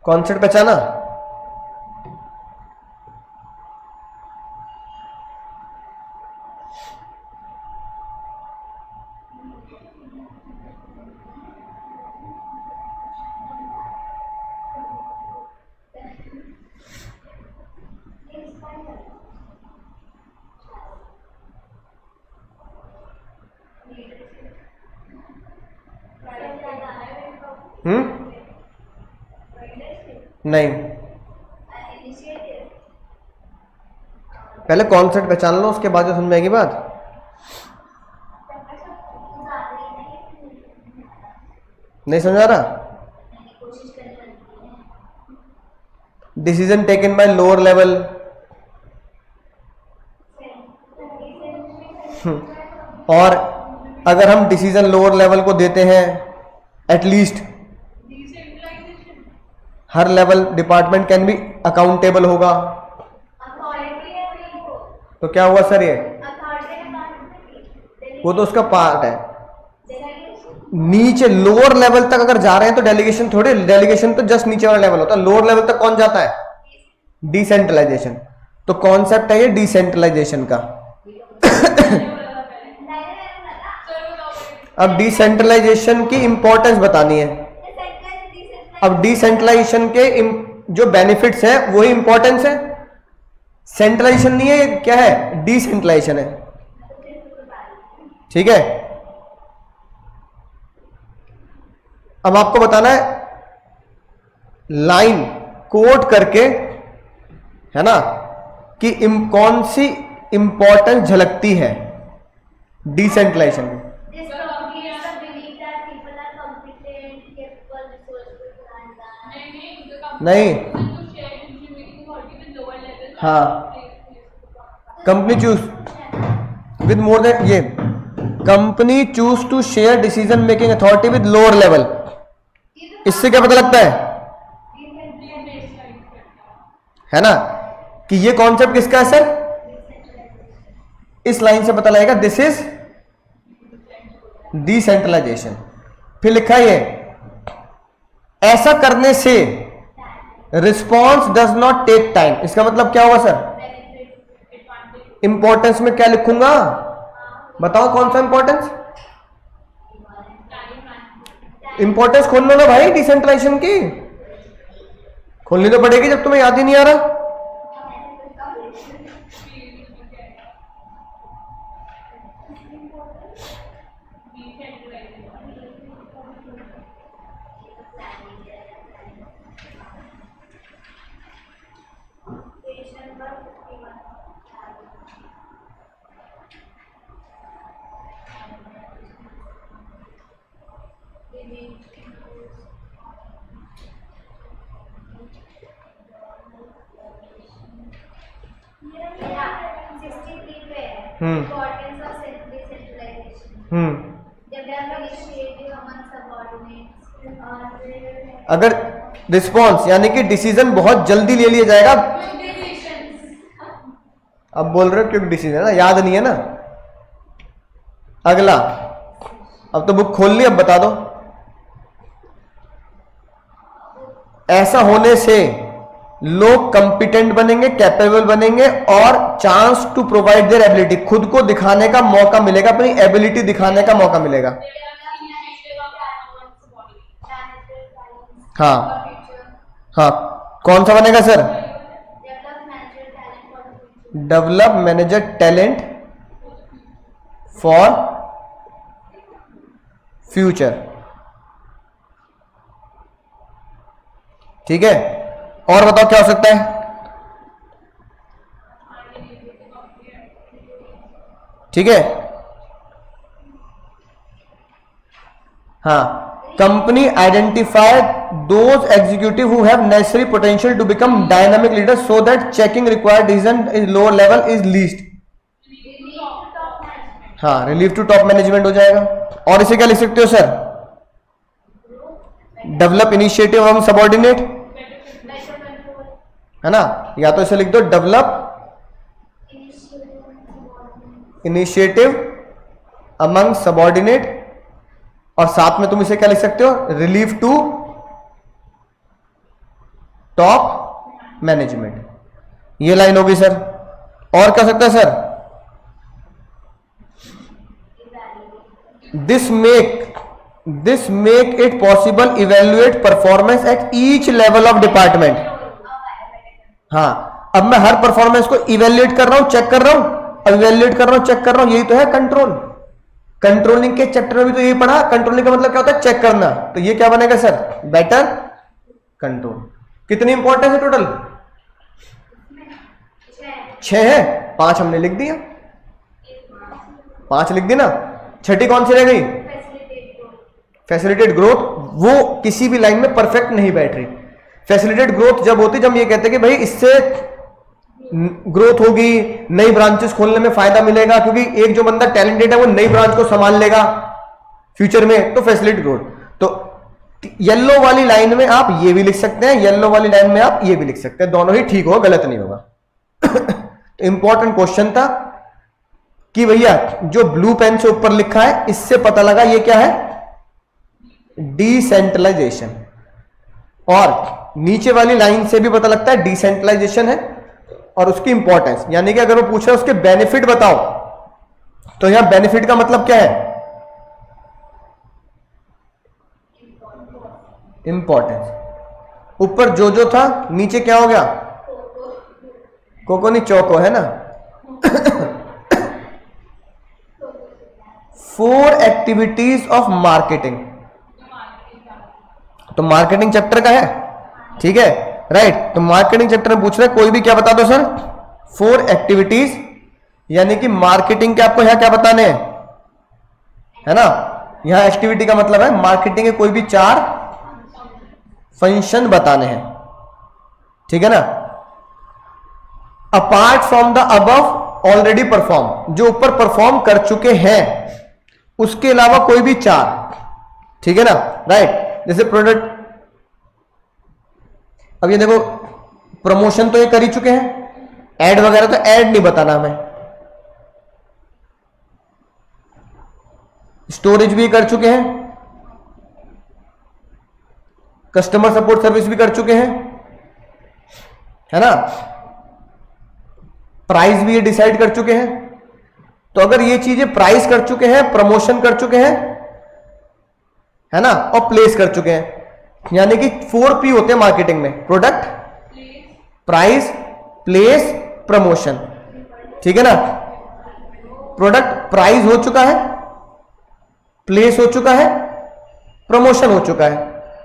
कॉन्सेप्ट पहचाना। नहीं, पहले कॉन्सेप्ट पहचान लो, उसके बाद जो समझ में आएगी बात। नहीं समझ आ रहा? Decision taken by lower level. और अगर हम डिसीजन लोअर लेवल को देते हैं, at least her level department can be accountable होगा। तो क्या हुआ सर? ये वो तो उसका पार्ट है। नीचे लोअर लेवल तक अगर जा रहे हैं तो डेलीगेशन थोड़ी, डेलीगेशन तो जस्ट नीचे वाला लेवल होता है। लोअर लेवल तक कौन जाता है? डिसेंट्रलाइजेशन। तो कॉन्सेप्ट है ये डिसेंट्रलाइजेशन का। अब डिसेंट्रलाइजेशन की इंपॉर्टेंस बतानी है। अब डिसेंट्रलाइजेशन के जो बेनिफिट्स हैं वही इंपॉर्टेंस है, सेंट्रलाइजेशन नहीं है। क्या है? डिसेंट्रलाइजेशन है। ठीक है, अब आपको बताना है लाइन कोट करके, है ना, कि कौन सी इंपॉर्टेंस झलकती है। डिसेंट्रलाइजेशन में। नहीं, हाँ, company choose with more than, ये company choose to share decision making authority with lower level. इससे क्या पता लगता है ना, कि ये कॉन्सेप्ट किसका है सर? इस लाइन से पता लगेगा दिस इज डिसेंट्रलाइजेशन। फिर लिखा है ऐसा करने से response does not take time. इसका मतलब क्या होगा सर? इंपॉर्टेंस में क्या लिखूंगा? बताओ कौन सा इंपॉर्टेंस? इंपॉर्टेंस खोल लो ना भाई, डिसेंट्रलाइजेशन की खोलनी तो पड़ेगी जब तुम्हें याद ही नहीं आ रहा। अगर रिस्पॉन्स यानी कि डिसीजन बहुत जल्दी ले लिया जाएगा। अब बोल रहे हो क्योंकि डिसीजन है ना, याद नहीं है ना। अगला, अब तो बुक खोल ली, अब बता दो। ऐसा होने से लोग कंपिटेंट बनेंगे, कैपेबल बनेंगे और chance to provide their ability, खुद को दिखाने का मौका मिलेगा, अपनी एबिलिटी दिखाने का मौका मिलेगा। हाँ हाँ, कौन सा बनेगा sir? Develop manager talent for future. ठीक है, और बताओ क्या हो सकता है? ठीक है, हाँ, company identify those executive who have necessary potential to become dynamic leader so that checking required decision is lower level is least. हाँ, रिलीव टू टॉप मैनेजमेंट हो जाएगा। और इसे क्या लिख सकते हो सर? डेवलप इनिशिएटिव अमंग सबऑर्डिनेट, है ना, या तो इसे लिख दो डेवलप इनिशिएटिव अमंग सबऑर्डिनेट, और साथ में तुम इसे क्या लिख सकते हो? Relieve to top management. ये लाइन होगी सर। और क्या सकता है sir? This make it possible evaluate performance at each level of department. हाँ, अब मैं हर परफॉर्मेंस को इवेल्युएट कर रहा हूं, चेक कर रहा हूं, अब इवेल्युएट कर रहा हूं, चेक कर रहा हूं, यही तो है कंट्रोल। कंट्रोलिंग के चैप्टर में भी तो यही पढ़ा। कंट्रोलिंग का मतलब क्या होता है? चेक करना। तो ये क्या बनेगा सर? Better control. कितनी इंपॉर्टेंस है टोटल? 6 है, 5 हमने लिख दिया, 5 लिख दी ना। छठी कौन सी रह गई? Facilitate growth. वो किसी भी लाइन में परफेक्ट नहीं बैठ रही। फैसिलिटेट ग्रोथ जब होती, जब ये कहते हैं कि भाई इससे ग्रोथ होगी, नई ब्रांचेस खोलने में फायदा मिलेगा, क्योंकि एक जो बंदा टैलेंटेड है वो नई ब्रांच को संभाल लेगा फ्यूचर में, तो फैसिलिटेट ग्रोथ। तो येलो वाली लाइन में आप ये भी लिख सकते हैं, येलो वाली लाइन में आप ये भी लिख सकते हैं, दोनों ही ठीक होगा, गलत नहीं होगा। इंपॉर्टेंट क्वेश्चन था कि भैया जो ब्लू पेन से ऊपर लिखा है इससे पता लगा ये क्या है? डिसेंट्रलाइजेशन। और नीचे वाली लाइन से भी पता लगता है डिसेंट्रलाइजेशन है और उसकी इंपॉर्टेंस। यानी कि अगर वो पूछ रहा है उसके बेनिफिट बताओ, तो यहां बेनिफिट का मतलब क्या है? इंपॉर्टेंस। ऊपर जो जो था, नीचे क्या हो गया? कोको नहीं चौको, है ना। 4 एक्टिविटीज ऑफ मार्केटिंग। तो मार्केटिंग चैप्टर का है, ठीक है, राइट। तो मार्केटिंग चैप्टर में पूछ रहे कोई भी क्या बता दो सर? 4 एक्टिविटीज, यानी कि मार्केटिंग के आपको यहां क्या बताने हैं? है ना। यहां एक्टिविटी का मतलब है मार्केटिंग के कोई भी 4 फंक्शन बताने हैं, ठीक है ना। Apart from the above already perform, जो ऊपर परफॉर्म कर चुके हैं उसके अलावा कोई भी 4, ठीक है ना, राइट। जैसे प्रोडक्ट, अब ये देखो प्रमोशन तो ये कर ही चुके हैं, ऐड वगैरह तो ऐड नहीं बताना हमें, स्टोरेज भी कर चुके हैं, कस्टमर सपोर्ट सर्विस भी कर चुके हैं, है ना, प्राइस भी ये डिसाइड कर चुके हैं। तो अगर ये चीजें प्राइस कर चुके हैं, प्रमोशन कर चुके हैं, है ना, और प्लेस कर चुके हैं, यानी कि 4P होते हैं मार्केटिंग में, प्रोडक्ट, प्राइस, प्लेस, प्रमोशन, ठीक है ना। प्रोडक्ट प्राइस हो चुका है, प्लेस हो चुका है, प्रमोशन हो चुका है,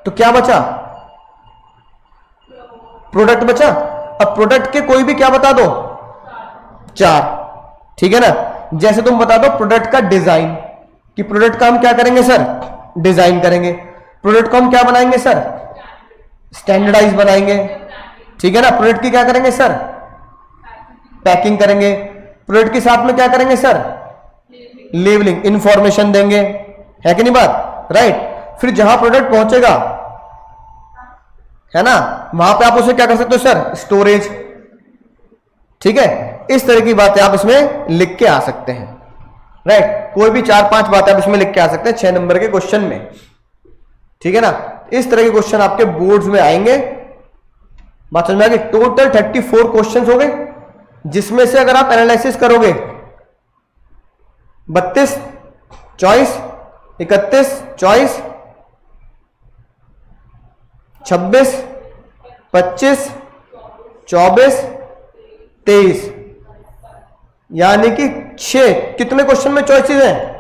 तो क्या बचा, प्रोडक्ट बचा। अब प्रोडक्ट के कोई भी क्या बता दो, 4, ठीक है ना। जैसे तुम बता दो प्रोडक्ट का डिजाइन, कि प्रोडक्ट का हम क्या करेंगे सर, डिजाइन करेंगे, प्रोडक्ट को हम क्या बनाएंगे सर, स्टैंडर्डाइज बनाएंगे, ठीक है ना। प्रोडक्ट की क्या करेंगे सर, पैकिंग करेंगे, प्रोडक्ट के साथ में क्या करेंगे सर, लेबलिंग, इंफॉर्मेशन देंगे, है कि नहीं बात, राइट। फिर जहां प्रोडक्ट पहुंचेगा, है ना, वहां पे आप उसे क्या कर सकते हो सर, स्टोरेज, ठीक है। इस तरह की बातें आप इसमें लिख के आ सकते हैं, राइट। कोई भी 4-5 बातें आप इसमें लिख के आ सकते हैं 6 नंबर के क्वेश्चन में, ठीक है ना। इस तरह के क्वेश्चन आपके बोर्ड्स में आएंगे। बात समझ में आ गई। टोटल 34 क्वेश्चन हो गए, जिसमें से अगर आप एनालिसिस करोगे 32 चॉइस, 31 चॉइस, 26, 25, 24, 23, यानी कि 6, कितने क्वेश्चन में चॉइसेस हैं,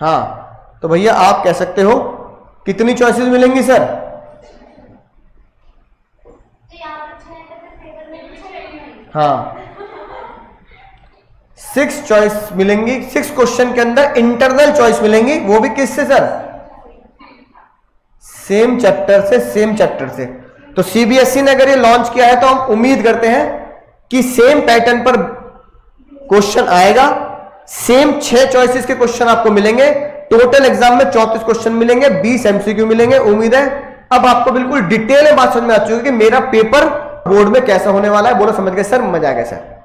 हाँ। तो भैया आप कह सकते हो कितनी चॉइसेस मिलेंगी सर, हाँ 6 चॉइस मिलेंगी। 6 क्वेश्चन के अंदर इंटरनल चॉइस मिलेंगी, वो भी किससे सर, सेम चैप्टर से। तो सीबीएसई ने अगर ये लॉन्च किया है तो हम उम्मीद करते हैं कि सेम पैटर्न पर क्वेश्चन आएगा, सेम 6 चॉइसेस के क्वेश्चन आपको मिलेंगे। टोटल एग्जाम में 34 क्वेश्चन मिलेंगे, 20 एमसीक्यू मिलेंगे। उम्मीद है अब आपको बिल्कुल डिटेल में बात समझ में आ चुकी है कि मेरा पेपर बोर्ड में कैसा होने वाला है। बोलो समझ गए सर, मजा आ गया सर।